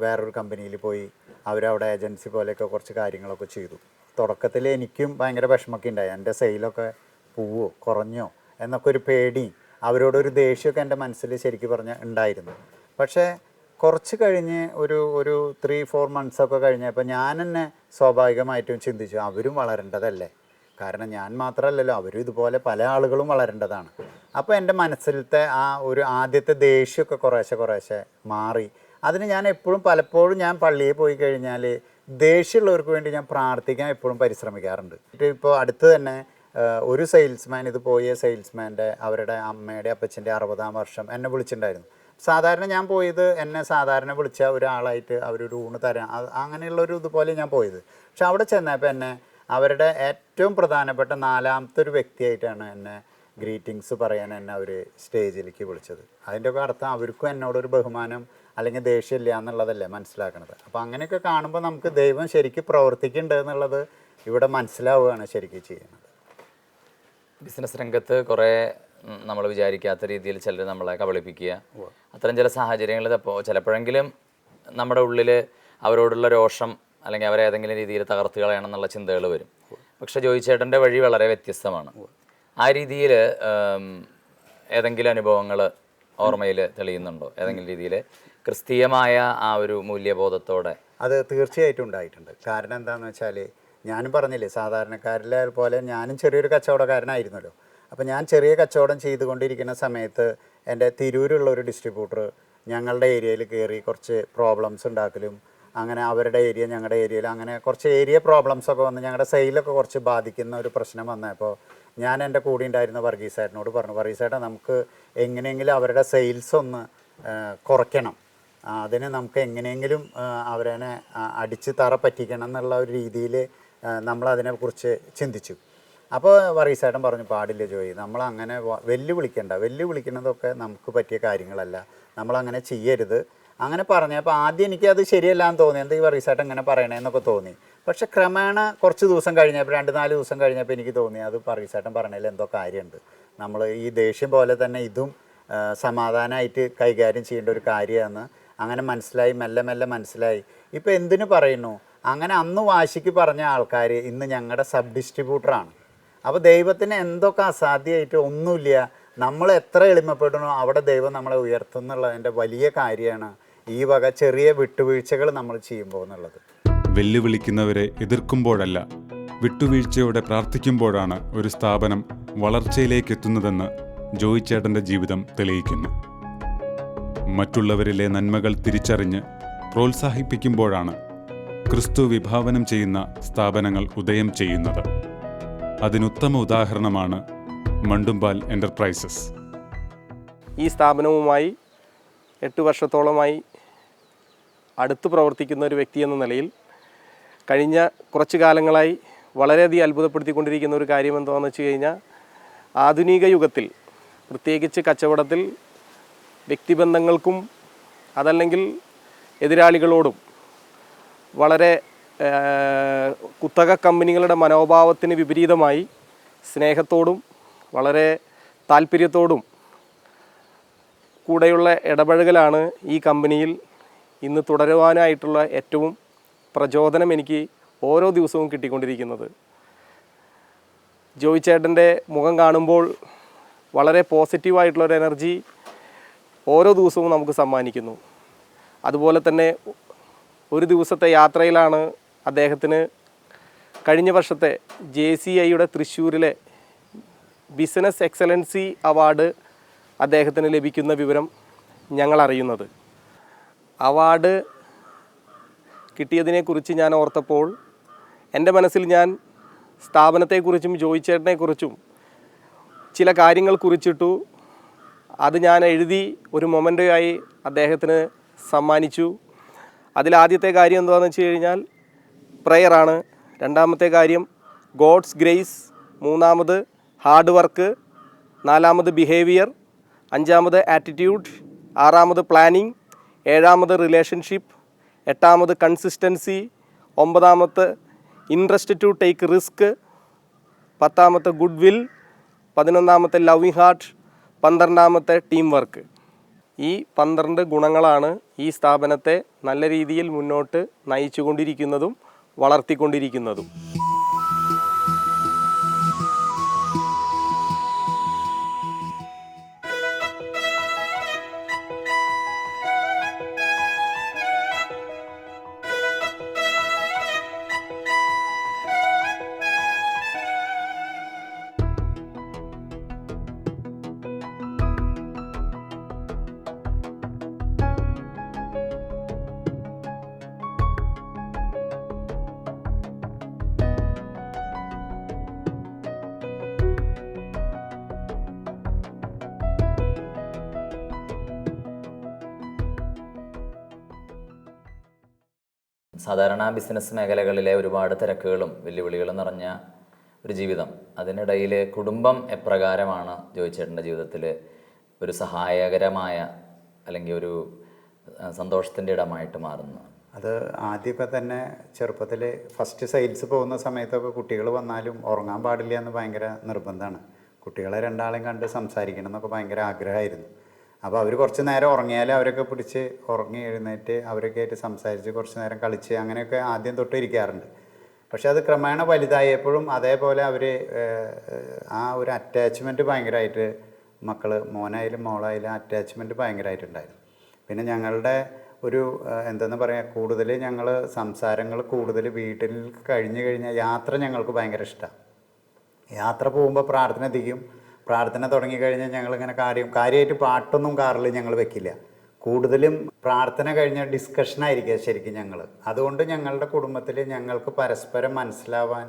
വേറൊരു കമ്പനിയിൽ പോയി അവരവിടെ ഏജൻസി പോലെയൊക്കെ കുറച്ച് കാര്യങ്ങളൊക്കെ ചെയ്തു. തുടക്കത്തിൽ എനിക്കും ഭയങ്കര വിഷമമൊക്കെ ഉണ്ടായി. എൻ്റെ സെയിലൊക്കെ പോവോ, കുറഞ്ഞോ എന്നൊക്കെ ഒരു പേടി, അവരോടൊരു ദേഷ്യമൊക്കെ എൻ്റെ മനസ്സിൽ ശരിക്കും പറഞ്ഞാൽ ഉണ്ടായിരുന്നു. പക്ഷേ കുറച്ച് കഴിഞ്ഞ് ഒരു 3-4 മന്ത്സൊക്കെ കഴിഞ്ഞപ്പോൾ ഞാൻ തന്നെ സ്വാഭാവികമായിട്ടും ചിന്തിച്ചു, അവരും വളരേണ്ടതല്ലേ. കാരണം ഞാൻ മാത്രമല്ലല്ലോ, അവരും ഇതുപോലെ പല ആളുകളും വളരേണ്ടതാണ്. അപ്പോൾ എൻ്റെ മനസ്സിലത്തെ ആ ഒരു ആദ്യത്തെ ദേഷ്യമൊക്കെ കുറേശ്ശെ മാറി. അതിന് ഞാൻ പലപ്പോഴും ഞാൻ പള്ളിയിൽ പോയി കഴിഞ്ഞാൽ ദേഷ്യമുള്ളവർക്ക് വേണ്ടി ഞാൻ പ്രാർത്ഥിക്കാൻ എപ്പോഴും പരിശ്രമിക്കാറുണ്ട്. ഇപ്പോൾ അടുത്ത് തന്നെ ഒരു സെയിൽസ്മാൻ, ഇത് പോയ സെയിൽസ്മാൻ്റെ അവരുടെ അമ്മയുടെ അപ്പച്ചൻ്റെ 60-ാം വർഷം എന്നെ വിളിച്ചിട്ടുണ്ടായിരുന്നു. സാധാരണ ഞാൻ പോയത് എന്നെ സാധാരണ വിളിച്ച ഒരാളായിട്ട് അവരൊരു ഊണ് തരാൻ, അങ്ങനെയുള്ളൊരു ഇതുപോലെ ഞാൻ പോയത്. പക്ഷെ അവിടെ ചെന്നപ്പോൾ എന്നെ അവരുടെ ഏറ്റവും പ്രധാനപ്പെട്ട 4ാമത്തെ ഒരു വ്യക്തിയായിട്ടാണ് എന്നെ ഗ്രീറ്റിങ്സ് പറയാൻ എന്നെ അവർ സ്റ്റേജിലേക്ക് വിളിച്ചത്. അതിൻ്റെയൊക്കെ അർത്ഥം അവർക്കും എന്നോടൊരു ബഹുമാനം അല്ലെങ്കിൽ ദേഷ്യമില്ല എന്നുള്ളതല്ലേ മനസ്സിലാക്കണത്. അപ്പോൾ അങ്ങനെയൊക്കെ കാണുമ്പോൾ നമുക്ക് ദൈവം ശരിക്കും പ്രവർത്തിക്കുന്നുണ്ട് എന്നുള്ളത് ഇവിടെ മനസ്സിലാവുകയാണ് ശരിക്കും ചെയ്യുന്നത്. ബിസിനസ് രംഗത്ത് കുറേ നമ്മൾ വിചാരിക്കാത്ത രീതിയിൽ ചിലർ നമ്മളെ കബളിപ്പിക്കുക, അത്തരം ചില സാഹചര്യങ്ങളിൽ ചിലപ്പോഴെങ്കിലും നമ്മുടെ ഉള്ളിൽ അവരോടുള്ള രോഷം അല്ലെങ്കിൽ അവരെ ഏതെങ്കിലും രീതിയിൽ തകർത്ത് കളയണമെന്നുള്ള ചിന്തകൾ വരും. പക്ഷേ ജോയി ചേട്ടൻ്റെ വഴി വളരെ വ്യത്യസ്തമാണ്. ആ രീതിയിൽ ഏതെങ്കിലും അനുഭവങ്ങൾ ഓർമ്മയിൽ തെളിയുന്നുണ്ടോ? ഏതെങ്കിലും രീതിയിൽ ക്രിസ്തീയമായ ആ ഒരു മൂല്യബോധത്തോടെ? അത് തീർച്ചയായിട്ടും ഉണ്ടായിട്ടുണ്ട്. കാരണം എന്താണെന്ന് വെച്ചാൽ, ഞാനും പറഞ്ഞില്ലേ, സാധാരണക്കാരിലെ പോലെ ഞാനും ചെറിയൊരു കച്ചവടക്കാരനായിരുന്നല്ലോ. അപ്പോൾ ഞാൻ ചെറിയ കച്ചവടം ചെയ്തുകൊണ്ടിരിക്കുന്ന സമയത്ത് എൻ്റെ തിരൂരുള്ള ഒരു ഡിസ്ട്രിബ്യൂട്ടർ ഞങ്ങളുടെ ഏരിയയിൽ കയറി കുറച്ച് പ്രോബ്ലംസ് ഉണ്ടാക്കലും, അങ്ങനെ അവരുടെ ഏരിയ ഞങ്ങളുടെ ഏരിയയിൽ അങ്ങനെ കുറച്ച് ഏരിയ പ്രോബ്ലംസൊക്കെ വന്ന് ഞങ്ങളുടെ സെയിലൊക്കെ കുറച്ച് ബാധിക്കുന്ന ഒരു പ്രശ്നം വന്നപ്പോൾ ഞാൻ എൻ്റെ കൂടെ ഉണ്ടായിരുന്ന വർഗീസേട്ടനോട് പറഞ്ഞു, വർഗീസേട്ടൻ നമുക്ക് എങ്ങനെയെങ്കിലും അവരുടെ സെയിൽസ് ഒന്ന് കുറയ്ക്കണം, അതിന് നമുക്ക് എങ്ങനെയെങ്കിലും അവരെ അടിച്ച് തറ പറ്റിക്കണം എന്നുള്ള ഒരു രീതിയിൽ നമ്മളതിനെക്കുറിച്ച് ചിന്തിച്ചു. അപ്പോൾ വർഗീസേട്ടൻ പറഞ്ഞു, പാടില്ല ജോയി, നമ്മളങ്ങനെ വെല്ലുവിളിക്കുന്നതൊക്കെ നമുക്ക് പറ്റിയ കാര്യങ്ങളല്ല, നമ്മളങ്ങനെ ചെയ്യരുത് അങ്ങനെ പറഞ്ഞപ്പോൾ ആദ്യം എനിക്കത് ശരിയല്ലാന്ന് തോന്നി, എന്താ ഈ വർഗീസേട്ടൻ ഇങ്ങനെ പറയണേന്നൊക്കെ തോന്നി. പക്ഷെ ക്രമേണ കുറച്ച് ദിവസം കഴിഞ്ഞപ്പോൾ 2-4 ദിവസം കഴിഞ്ഞപ്പോൾ എനിക്ക് തോന്നി അത് വർഗീസേട്ടൻ പറഞ്ഞതിൽ എന്തോ കാര്യമുണ്ട്, നമ്മൾ ഈ ദേഷ്യം പോലെ തന്നെ ഇതും സമാധാനമായിട്ട് കൈകാര്യം ചെയ്യേണ്ട ഒരു കാര്യമാണ്. അങ്ങനെ മനസ്സിലായി, മെല്ലെ മെല്ലെ മനസ്സിലായി. ഇപ്പോൾ എന്തിനു പറയുന്നു, അങ്ങനെ അന്ന് വാശിക്ക് പറഞ്ഞ ആൾക്കാർ ഇന്ന് ഞങ്ങളുടെ സബ് ഡിസ്ട്രിബ്യൂട്ടറാണ്. അപ്പോൾ ദൈവത്തിന് എന്തൊക്കെ അസാധ്യമായിട്ട് ഒന്നുമില്ല, നമ്മൾ എത്ര എളിമപ്പെടണോ അവിടെ ദൈവം നമ്മളെ ഉയർത്തുന്നുള്ളതിൻ്റെ വലിയ കാര്യമാണ് ഈ വക ചെറിയ വിട്ടുവീഴ്ചകൾ നമ്മൾ ചെയ്യുമ്പോൾ എന്നുള്ളത്. വെല്ലുവിളിക്കുന്നവരെ എതിർക്കുമ്പോഴല്ല, വിട്ടുവീഴ്ചയോടെ പ്രാർത്ഥിക്കുമ്പോഴാണ് ഒരു സ്ഥാപനം വളർച്ചയിലേക്കെത്തുന്നതെന്ന് ജോയി ചേട്ടൻ്റെ ജീവിതം തെളിയിക്കുന്നു. മറ്റുള്ളവരിലെ നന്മകൾ തിരിച്ചറിഞ്ഞ് പ്രോത്സാഹിപ്പിക്കുമ്പോഴാണ് ക്രിസ്തു വിഭാവനം ചെയ്യുന്ന സ്ഥാപനങ്ങൾ ഉദയം ചെയ്യുന്നത്. അതിനുത്തമ ഉദാഹരണമാണ് മണ്ടുമ്പാൽ എൻ്റർപ്രൈസസ്. ഈ സ്ഥാപനവുമായി 8 വർഷത്തോളമായി അടുത്ത് പ്രവർത്തിക്കുന്ന ഒരു വ്യക്തി എന്ന നിലയിൽ കഴിഞ്ഞ കുറച്ച് കാലങ്ങളായി വളരെയധികം അത്ഭുതപ്പെടുത്തിക്കൊണ്ടിരിക്കുന്ന ഒരു കാര്യം എന്താണെന്ന് വെച്ച് കഴിഞ്ഞാൽ, ആധുനിക യുഗത്തിൽ പ്രത്യേകിച്ച് കച്ചവടത്തിൽ വ്യക്തിബന്ധങ്ങൾക്കും അതല്ലെങ്കിൽ എതിരാളികളോടും വളരെ കുത്തക കമ്പനികളുടെ മനോഭാവത്തിന് വിപരീതമായി സ്നേഹത്തോടും വളരെ താല്പര്യത്തോടും കൂടെയുള്ള ഇടപഴകലാണ് ഈ കമ്പനിയിൽ ഇന്ന് തുടരുവാനായിട്ടുള്ള ഏറ്റവും പ്രചോദനം എനിക്ക് ഓരോ ദിവസവും കിട്ടിക്കൊണ്ടിരിക്കുന്നത്. ജോയി ചേട്ടൻ്റെ മുഖം കാണുമ്പോൾ വളരെ പോസിറ്റീവായിട്ടുള്ളൊരു എനർജി ഓരോ ദിവസവും നമുക്ക് സമ്മാനിക്കുന്നു. അതുപോലെ തന്നെ ഒരു ദിവസത്തെ യാത്രയിലാണ് അദ്ദേഹത്തിന് കഴിഞ്ഞ വർഷത്തെ JCIയുടെ തൃശ്ശൂരിലെ ബിസിനസ് എക്സലൻസി അവാർഡ് അദ്ദേഹത്തിന് ലഭിക്കുന്ന വിവരം ഞങ്ങൾ അറിയുന്നത്. അവാർഡ് കിട്ടിയതിനെക്കുറിച്ച് ഞാൻ ഓർത്തപ്പോൾ എൻ്റെ മനസ്സിൽ ഞാൻ സ്ഥാപനത്തെക്കുറിച്ചും ജോയി ചേട്ടനെക്കുറിച്ചും ചില കാര്യങ്ങൾ കുറിച്ചിട്ടു. അത് ഞാൻ എഴുതി ഒരു മൊമെൻ്റോയായി അദ്ദേഹത്തിന് സമ്മാനിച്ചു. അതിലാദ്യത്തെ കാര്യം എന്താണെന്ന് വെച്ച് കഴിഞ്ഞാൽ പ്രയറാണ്. രണ്ടാമത്തെ കാര്യം ഗോഡ്സ് ഗ്രേസ്. മൂന്നാമത് ഹാർഡ് വർക്ക്. നാലാമത് ബിഹേവിയർ. അഞ്ചാമത് ആറ്റിറ്റ്യൂഡ്. ആറാമത് പ്ലാനിങ്. ഏഴാമത് റിലേഷൻഷിപ്പ്. എട്ടാമത് കൺസിസ്റ്റൻസി. ഒമ്പതാമത്തെ ഇൻട്രസ്റ്റ് ടു ടേക്ക് റിസ്ക്. പത്താമത്തെ ഗുഡ് വിൽ. 11ാമത്തെ ലവിങ് ഹാർട്ട്. 12ാമത്തെ ടീം വർക്ക്. ഈ 12 ഗുണങ്ങളാണ് ഈ സ്ഥാപനത്തെ നല്ല രീതിയിൽ മുന്നോട്ട് നയിച്ചുകൊണ്ടിരിക്കുന്നതും വളർത്തിക്കൊണ്ടിരിക്കുന്നതും. സാധാരണ ബിസിനസ് മേഖലകളിലെ ഒരുപാട് തിരക്കുകളും വെല്ലുവിളികളും നിറഞ്ഞ ഒരു ജീവിതം, അതിനിടയിൽ കുടുംബം എപ്രകാരമാണ് ജോയി ചേട്ടൻ്റെ ജീവിതത്തിൽ ഒരു സഹായകരമായ അല്ലെങ്കിൽ ഒരു സന്തോഷത്തിൻ്റെ ഇടമായിട്ട് മാറുന്നത്? അത് ആദ്യമൊക്കെ തന്നെ ചെറുപ്പത്തിൽ ഫസ്റ്റ് സെയിൽസ് പോകുന്ന സമയത്തൊക്കെ കുട്ടികൾ വന്നാലും ഉറങ്ങാൻ പാടില്ല എന്ന് ഭയങ്കര നിർബന്ധമാണ്. കുട്ടികളെ രണ്ടാളെയും കണ്ട് സംസാരിക്കണം എന്നൊക്കെ ഭയങ്കര ആഗ്രഹമായിരുന്നു. അപ്പോൾ അവർ കുറച്ച് നേരം ഉറങ്ങിയാൽ അവരൊക്കെ പിടിച്ച് ഉറങ്ങി എഴുന്നേറ്റ് അവരൊക്കെ ആയിട്ട് സംസാരിച്ച് കുറച്ച് നേരം കളിച്ച് അങ്ങനെയൊക്കെ ആദ്യം തൊട്ട് ഇരിക്കാറുണ്ട്. പക്ഷെ അത് ക്രമേണ വലുതായപ്പോഴും അതേപോലെ അവർ ആ ഒരു അറ്റാച്ച്മെൻറ്റ് ഭയങ്കരമായിട്ട് മക്കൾ, മോനായാലും മോളായാലും അറ്റാച്ച്മെൻറ്റ് ഭയങ്കരമായിട്ടുണ്ടായിരുന്നു. പിന്നെ ഞങ്ങളുടെ ഒരു എന്തെന്ന് പറയുക, കൂടുതൽ ഞങ്ങൾ സംസാരങ്ങൾ കൂടുതൽ വീട്ടിൽ കഴിഞ്ഞ് കഴിഞ്ഞാൽ യാത്ര ഞങ്ങൾക്ക് ഭയങ്കര ഇഷ്ടമാണ്. യാത്ര പോകുമ്പോൾ പ്രാർത്ഥന അധികം പ്രാർത്ഥന തുടങ്ങിക്കഴിഞ്ഞാൽ ഞങ്ങളിങ്ങനെ കാര്യമായിട്ട് പാട്ടൊന്നും കാറിൽ ഞങ്ങൾ വെക്കില്ല. കൂടുതലും പ്രാർത്ഥന കഴിഞ്ഞ ഡിസ്കഷനായിരിക്കുക ശരിക്കും ഞങ്ങൾ. അതുകൊണ്ട് ഞങ്ങളുടെ കുടുംബത്തിൽ ഞങ്ങൾക്ക് പരസ്പരം മനസ്സിലാവാൻ,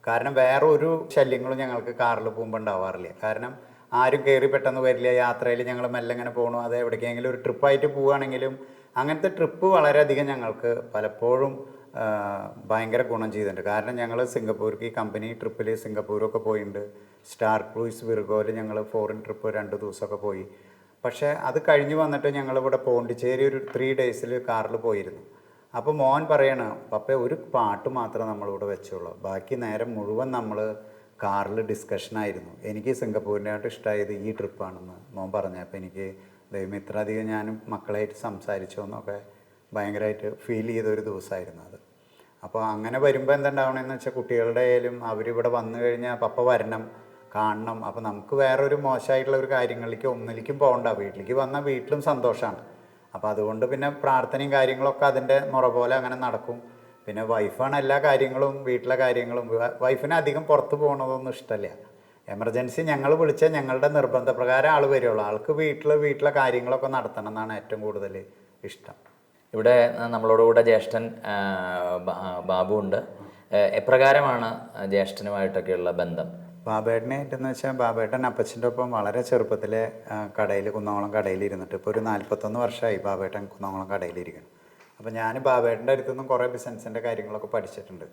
കാരണം വേറെ ഒരു ശല്യങ്ങളും ഞങ്ങൾക്ക് കാറിൽ പോകുമ്പോൾ ഉണ്ടാവാറില്ല. കാരണം ആരും കയറി പെട്ടെന്ന് വരില്ല. യാത്രയിൽ ഞങ്ങൾ മെല്ലെ ഇങ്ങനെ പോകണു. അത് എവിടേക്കെങ്കിലും ഒരു ട്രിപ്പായിട്ട് പോവുകയാണെങ്കിലും അങ്ങനത്തെ ട്രിപ്പ് വളരെയധികം ഞങ്ങൾക്ക് പലപ്പോഴും ഭയങ്കര ഗുണം ചെയ്തിട്ടുണ്ട്. കാരണം ഞങ്ങൾ സിംഗപ്പൂർക്ക് ഈ കമ്പനി ട്രിപ്പിൽ സിംഗപ്പൂരൊക്കെ പോയിട്ടുണ്ട്. സ്റ്റാർ ക്രൂയിസ് വിർഗോയിൽ ഞങ്ങൾ ഫോറിൻ ട്രിപ്പ് 2 ദിവസമൊക്കെ പോയി. പക്ഷേ അത് കഴിഞ്ഞ് വന്നിട്ട് ഞങ്ങളിവിടെ പോണ്ടിച്ചേരി ഒരു 3 ഡേയ്സിൽ കാറിൽ പോയിരുന്നു. അപ്പോൾ മോൻ പറയണ, പപ്പ ഒരു പാട്ട് മാത്രമേ നമ്മളിവിടെ വെച്ചുള്ളൂ, ബാക്കി നേരം മുഴുവൻ നമ്മൾ കാറിൽ ഡിസ്കഷനായിരുന്നു. എനിക്ക് സിംഗപ്പൂരിനായിട്ട് ഇഷ്ടമായത് ഈ ട്രിപ്പാണെന്ന് മോൻ പറഞ്ഞപ്പോൾ എനിക്ക് ദൈവം ഇത്ര അധികം ഞാനും മക്കളായിട്ട് സംസാരിച്ചോന്നൊക്കെ ഭയങ്കരമായിട്ട് ഫീൽ ചെയ്തൊരു ദിവസമായിരുന്നു അത്. അപ്പോൾ അങ്ങനെ വരുമ്പോൾ എന്തുണ്ടാവണമെന്ന് വെച്ചാൽ കുട്ടികളുടെ ആയാലും അവരിവിടെ വന്നു കഴിഞ്ഞാൽ പപ്പ വരണം, കാണണം. അപ്പോൾ നമുക്ക് വേറൊരു മോശമായിട്ടുള്ള ഒരു കാര്യങ്ങളിലേക്ക് ഒന്നിലേക്കും പോകണ്ട. വീട്ടിലേക്ക് വന്നാൽ വീട്ടിലും സന്തോഷമാണ്. അപ്പോൾ അതുകൊണ്ട് പിന്നെ പ്രാർത്ഥനയും കാര്യങ്ങളൊക്കെ അതിൻ്റെ മുറ പോലെ അങ്ങനെ നടക്കും. പിന്നെ വൈഫാണ് എല്ലാ കാര്യങ്ങളും, വീട്ടിലെ കാര്യങ്ങളും. വൈഫിന് അധികം പുറത്ത് പോകണതൊന്നും ഇഷ്ടമല്ല. എമർജൻസി ഞങ്ങൾ വിളിച്ചാൽ ഞങ്ങളുടെ നിർബന്ധപ്രകാരം ആൾ വരുള്ളൂ. ആൾക്ക് വീട്ടിലെ കാര്യങ്ങളൊക്കെ നടത്തണം എന്നാണ് ഏറ്റവും കൂടുതൽ ഇഷ്ടം. ഇവിടെ നമ്മളോടുകൂടെ ജ്യേഷ്ഠൻ ബാബു ഉണ്ട്. എപ്രകാരമാണ് ജ്യേഷ്ഠനുമായിട്ടൊക്കെയുള്ള ബന്ധം? ബാബേട്ടനായിട്ടെന്ന് വെച്ചാൽ ബാബേട്ടൻ അപ്പച്ചൻ്റെ ഒപ്പം വളരെ ചെറുപ്പത്തിലെ കടയിൽ, കുന്നംകുളം കടയിൽ ഇരുന്നിട്ട് ഇപ്പോൾ ഒരു 41 വർഷമായി ബാബേട്ടൻ കുന്നംകുളം കടയിലിരിക്കണം. അപ്പോൾ ഞാൻ ബാബേട്ടൻ്റെ അടുത്തു നിന്നും കുറേ ബിസിനസ്സിൻ്റെ കാര്യങ്ങളൊക്കെ പഠിച്ചിട്ടുണ്ട്.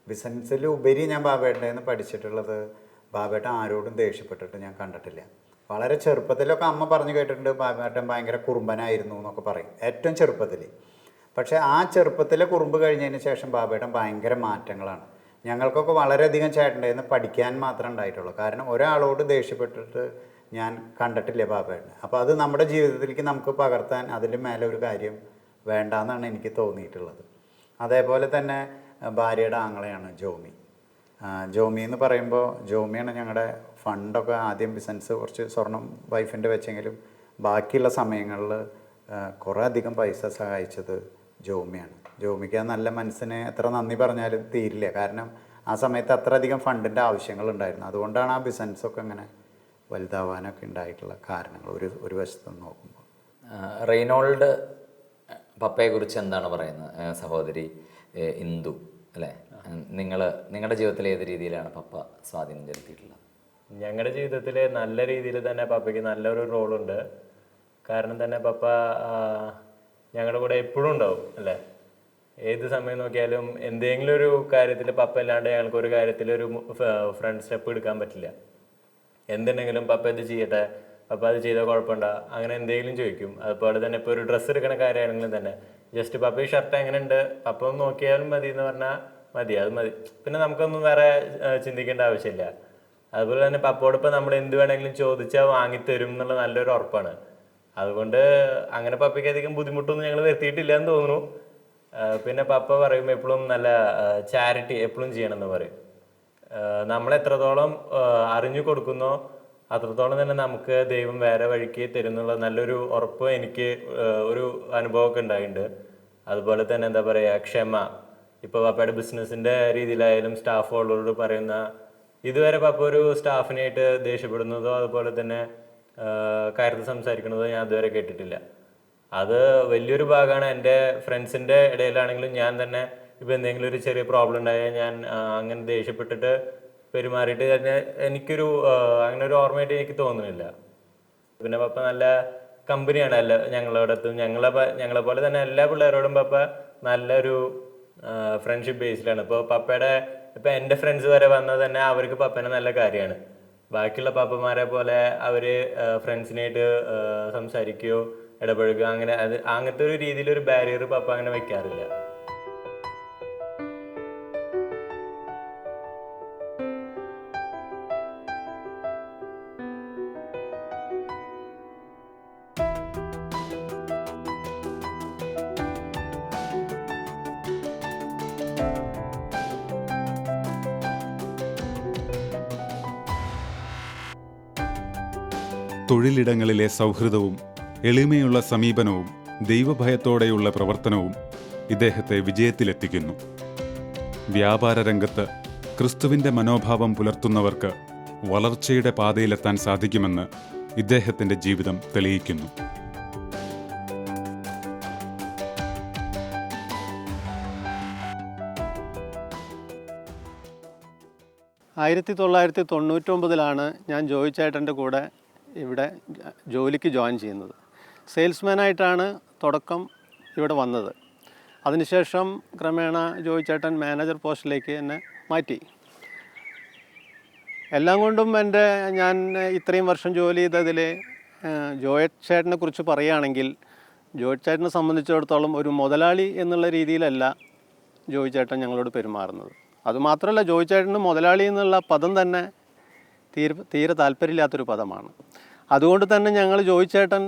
ബിസിനസ്സിൽ ഉപരി ഞാൻ ബാബേട്ടൻ്റെ നിന്ന് പഠിച്ചിട്ടുള്ളത്, ബാബേട്ടൻ ആരോടും ദേഷ്യപ്പെട്ടിട്ട് ഞാൻ കണ്ടിട്ടില്ല. വളരെ ചെറുപ്പത്തിലൊക്കെ അമ്മ പറഞ്ഞു കേട്ടിട്ടുണ്ട് ബാബേട്ടൻ ഭയങ്കര കുറുമ്പനായിരുന്നു എന്നൊക്കെ പറയും, ഏറ്റവും ചെറുപ്പത്തിൽ. പക്ഷേ ആ ചെറുപ്പത്തിലെ കുറുമ്പ് കഴിഞ്ഞതിന് ശേഷം ബാബേട്ടൻ ഭയങ്കര മാറ്റങ്ങളാണ്. ഞങ്ങൾക്കൊക്കെ വളരെയധികം ചേട്ടൻ്റെ നിന്ന് പഠിക്കാൻ മാത്രമേ ഉണ്ടായിട്ടുള്ളൂ. കാരണം ഒരാളോട് ദേഷ്യപ്പെട്ടിട്ട് ഞാൻ കണ്ടിട്ടില്ല ബാബേട്ടനെ. അപ്പോൾ അത് നമ്മുടെ ജീവിതത്തിലേക്ക് നമുക്ക് പകർത്താൻ അതിൻ്റെ മേലെ ഒരു കാര്യം വേണ്ടാന്നാണ് എനിക്ക് തോന്നിയിട്ടുള്ളത്. അതേപോലെ തന്നെ ഭാര്യയുടെ ആങ്ങളെയാണ് ജോമി. ജോമി എന്ന് പറയുമ്പോൾ ജോമിയാണ് ഞങ്ങളുടെ ഫണ്ടൊക്കെ ആദ്യം ബിസിനസ് കുറച്ച് സ്വർണം വൈഫിൻ്റെ വെച്ചെങ്കിലും ബാക്കിയുള്ള സമയങ്ങളിൽ കുറേ അധികം പൈസ സഹായിച്ചത് ജോമിയാണ്. ജോമിക്ക് ആ നല്ല മനസ്സിന് എത്ര നന്ദി പറഞ്ഞാലും തീരില്ല. കാരണം ആ സമയത്ത് അത്രയധികം ഫണ്ടിൻ്റെ ആവശ്യങ്ങളുണ്ടായിരുന്നു. അതുകൊണ്ടാണ് ആ ബിസിനസ്സൊക്കെ ഇങ്ങനെ വലുതാവാനൊക്കെ ഉണ്ടായിട്ടുള്ള കാരണങ്ങൾ ഒരു വശത്ത് നിന്ന് നോക്കുമ്പോൾ. റെയ്നോൾഡ് പപ്പയെക്കുറിച്ച് എന്താണ് പറയുന്നത്? സഹോദരി ഇന്ദു അല്ലേ, നിങ്ങളുടെ ജീവിതത്തിൽ ഏത് രീതിയിലാണ് പപ്പ സ്വാധീനം ചെലുത്തിയിട്ടുള്ളത്? ഞങ്ങളുടെ ജീവിതത്തിൽ നല്ല രീതിയിൽ തന്നെ പപ്പയ്ക്ക് നല്ലൊരു റോളുണ്ട്. കാരണം തന്നെ പപ്പ ഞങ്ങളുടെ കൂടെ എപ്പോഴും ഉണ്ടാവും അല്ലേ. ഏത് സമയം നോക്കിയാലും എന്തെങ്കിലും ഒരു കാര്യത്തിൽ പപ്പ ഇല്ലാണ്ട് ഞങ്ങൾക്ക് ഒരു കാര്യത്തിൽ ഒരു ഫ്രണ്ട് സ്റ്റെപ്പ് എടുക്കാൻ പറ്റില്ല. എന്തുണ്ടെങ്കിലും പപ്പ ഇത് ചെയ്യട്ടെ, പപ്പ അത് ചെയ്താൽ കുഴപ്പമുണ്ടോ, അങ്ങനെ എന്തെങ്കിലും ചോദിക്കും. അതുപോലെ തന്നെ ഇപ്പോൾ ഒരു ഡ്രസ്സ് എടുക്കുന്ന കാര്യമാണെങ്കിലും തന്നെ ജസ്റ്റ് പപ്പ ഈ ഷർട്ട് എങ്ങനെയുണ്ട്, പപ്പ ഒന്ന് നോക്കിയാലും മതി എന്ന് പറഞ്ഞാൽ മതി, അത് മതി. പിന്നെ നമുക്കൊന്നും വേറെ ചിന്തിക്കേണ്ട ആവശ്യമില്ല. അതുപോലെ തന്നെ പപ്പയോടൊപ്പം നമ്മൾ എന്ത് വേണമെങ്കിലും ചോദിച്ചാൽ വാങ്ങിത്തരും എന്നുള്ള നല്ലൊരു ഉറപ്പാണ്. അതുകൊണ്ട് അങ്ങനെ പപ്പയ്ക്ക് അധികം ബുദ്ധിമുട്ടൊന്നും ഞങ്ങൾ വരുത്തിയിട്ടില്ല എന്ന് തോന്നുന്നു. പിന്നെ പപ്പ പറയുമ്പോൾ എപ്പോഴും നല്ല ചാരിറ്റി എപ്പോഴും ചെയ്യണമെന്ന് പറയും. നമ്മൾ എത്രത്തോളം അറിഞ്ഞു കൊടുക്കുന്നോ അത്രത്തോളം തന്നെ നമുക്ക് ദൈവം വേറെ വഴിക്ക് തരുന്നുള്ള നല്ലൊരു ഉറപ്പ് എനിക്ക് ഒരു അനുഭവമൊക്കെ ഉണ്ടായിട്ടുണ്ട്. അതുപോലെ തന്നെ എന്താ പറയുക, ക്ഷമ. ഇപ്പോൾ പപ്പയുടെ ബിസിനസ്സിൻ്റെ രീതിയിലായാലും സ്റ്റാഫുകളോട് പറയുന്ന, ഇതുവരെ പപ്പ ഒരു സ്റ്റാഫിനായിട്ട് ദേഷ്യപ്പെടുന്നതോ അതുപോലെ തന്നെ കാര്യത്തിൽ സംസാരിക്കുന്നതോ ഞാൻ അതുവരെ കേട്ടിട്ടില്ല. അത് വലിയൊരു ഭാഗമാണ്. എൻ്റെ ഫ്രണ്ട്സിൻ്റെ ഇടയിലാണെങ്കിലും ഞാൻ തന്നെ ഇപ്പോൾ എന്തെങ്കിലും ഒരു ചെറിയ പ്രോബ്ലം ഉണ്ടായാൽ ഞാൻ അങ്ങനെ ദേഷ്യപ്പെട്ടിട്ട് പെരുമാറിയിട്ട് തന്നെ എനിക്കൊരു അങ്ങനെ ഒരു ഓർമ്മയായിട്ട് എനിക്ക് തോന്നുന്നില്ല. പിന്നെ പപ്പ നല്ല കമ്പനിയാണ് ഞങ്ങളോടത്തും. ഞങ്ങളെ പോലെ തന്നെ എല്ലാ പിള്ളേരോടും പപ്പ നല്ലൊരു ഫ്രണ്ട്ഷിപ്പ് ബേസിലാണ്. ഇപ്പോൾ എൻ്റെ ഫ്രണ്ട്സ് വരെ വന്നാൽ തന്നെ അവർക്ക് പപ്പനെ നല്ല കാര്യമാണ്. ബാക്കിയുള്ള പാപ്പന്മാരെ പോലെ അവർ ഫ്രണ്ട്സിനായിട്ട് സംസാരിക്കുകയോ ഇടപഴകുക അങ്ങനത്തെ ഒരു രീതിയിലൊരു ബാരിയർ പപ്പ അങ്ങനെ വെക്കാറില്ല. തൊഴിലിടങ്ങളിലെ സൗഹൃദവും എളിമയുള്ള സമീപനവും ദൈവഭയത്തോടെയുള്ള പ്രവർത്തനവും ഇദ്ദേഹത്തെ വിജയത്തിലെത്തിക്കുന്നു. വ്യാപാര രംഗത്ത് ക്രിസ്തുവിൻ്റെ മനോഭാവം പുലർത്തുന്നവർക്ക് വളർച്ചയുടെ പാതയിലെത്താൻ സാധിക്കുമെന്ന് ഇദ്ദേഹത്തിൻ്റെ ജീവിതം തെളിയിക്കുന്നു. ആയിരത്തി 1999 ഞാൻ ജോയി ചേട്ടൻ്റെ കൂടെ ഇവിടെ ജോലിക്ക് ജോയിൻ ചെയ്യുന്നത്. സെയിൽസ്മാനായിട്ടാണ് തുടക്കം ഇവിടെ വന്നത്. അതിനുശേഷം ക്രമേണ ജോയി ചേട്ടൻ മാനേജർ പോസ്റ്റിലേക്ക് എന്നെ മാറ്റി. എല്ലാം കൊണ്ടും ഞാൻ ഇത്രയും വർഷം ജോലി ചെയ്തതിൽ ജോയി ചേട്ടനെ കുറിച്ച് പറയുകയാണെങ്കിൽ, ജോയി ചേട്ടനെ സംബന്ധിച്ചിടത്തോളം ഒരു മുതലാളി എന്നുള്ള രീതിയിലല്ല ജോയി ചേട്ടൻ ഞങ്ങളോട് പെരുമാറുന്നത്. അതുമാത്രമല്ല, ജോയി ചേട്ടന് മുതലാളി എന്നുള്ള പദം തന്നെ തീരെ താല്പര്യമില്ലാത്തൊരു പദമാണ്. അതുകൊണ്ട് തന്നെ ഞങ്ങൾ ജോയി ചേട്ടൻ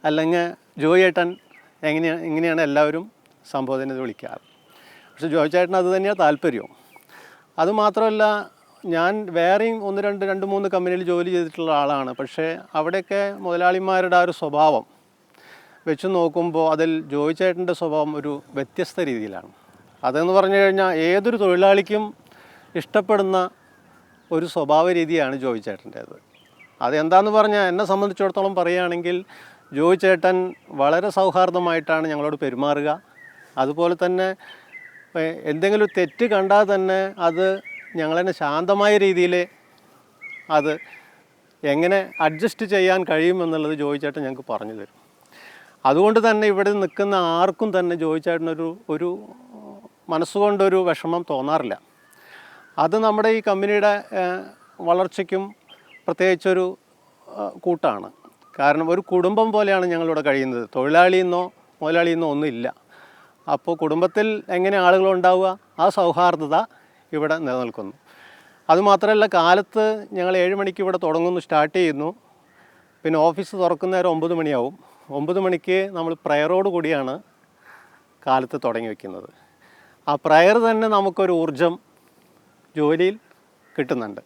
അല്ലെങ്കിൽ ജോയി ഏട്ടൻ ഇങ്ങനെയാണ് എല്ലാവരും സംബോധന വിളിക്കാറ്. പക്ഷെ ജോയി ചേട്ടൻ അത് തന്നെയാണ് താല്പര്യവും. അതുമാത്രമല്ല, ഞാൻ വേറെയും 2-3 കമ്പനിയിൽ ജോലി ചെയ്തിട്ടുള്ള ആളാണ്. പക്ഷേ അവിടെയൊക്കെ മുതലാളിമാരുടെ ആ ഒരു സ്വഭാവം വെച്ച് നോക്കുമ്പോൾ അതിൽ ജോയി ചേട്ടൻ്റെ സ്വഭാവം ഒരു വ്യത്യസ്ത രീതിയിലാണ്. അതെന്ന് പറഞ്ഞു കഴിഞ്ഞാൽ ഏതൊരു തൊഴിലാളിക്കും ഇഷ്ടപ്പെടുന്ന ഒരു സ്വഭാവ രീതിയാണ് ജോയി ചേട്ടൻ്റേത്. അതെന്താണെന്ന് പറഞ്ഞാൽ, എന്നെ സംബന്ധിച്ചിടത്തോളം പറയുകയാണെങ്കിൽ, ജോയി ചേട്ടൻ വളരെ സൗഹാർദ്ദമായിട്ടാണ് ഞങ്ങളോട് പെരുമാറുക. അതുപോലെ തന്നെ എന്തെങ്കിലും തെറ്റ് കണ്ടാൽ തന്നെ അത് ഞങ്ങളെന്നെ ശാന്തമായ രീതിയിൽ അത് എങ്ങനെ അഡ്ജസ്റ്റ് ചെയ്യാൻ കഴിയുമെന്നുള്ളത് ജോയി ചേട്ടൻ ഞങ്ങൾക്ക് പറഞ്ഞു തരും. അതുകൊണ്ട് തന്നെ ഇവിടെ നിൽക്കുന്ന ആർക്കും തന്നെ ജോയി ചേട്ടനൊരു മനസ്സുകൊണ്ടൊരു വിഷമം തോന്നാറില്ല. അത് നമ്മുടെ ഈ കമ്പനിയുടെ വളർച്ചയ്ക്കും പ്രത്യേകിച്ചൊരു കൂട്ടാണ്. കാരണം ഒരു കുടുംബം പോലെയാണ് ഞങ്ങളിവിടെ കഴിയുന്നത്. തൊഴിലാളിയെന്നോ മുതലാളിയെന്നോ ഒന്നുമില്ല. അപ്പോൾ കുടുംബത്തിൽ എങ്ങനെ ആളുകളുണ്ടാവുക, ആ സൗഹാർദ്ദത ഇവിടെ നിലനിൽക്കുന്നു. അതുമാത്രമല്ല, കാലത്ത് ഞങ്ങൾ 7 മണിക്ക് ഇവിടെ സ്റ്റാർട്ട് ചെയ്യുന്നു. പിന്നെ ഓഫീസ് തുറക്കുന്ന നേരം 9 മണിയാവും. 9 മണിക്ക് നമ്മൾ പ്രയറോട് കൂടിയാണ് കാലത്ത് തുടങ്ങി വയ്ക്കുന്നത്. ആ പ്രയർ തന്നെ നമുക്കൊരു ഊർജം ജോലിയിൽ കിട്ടുന്നുണ്ട്.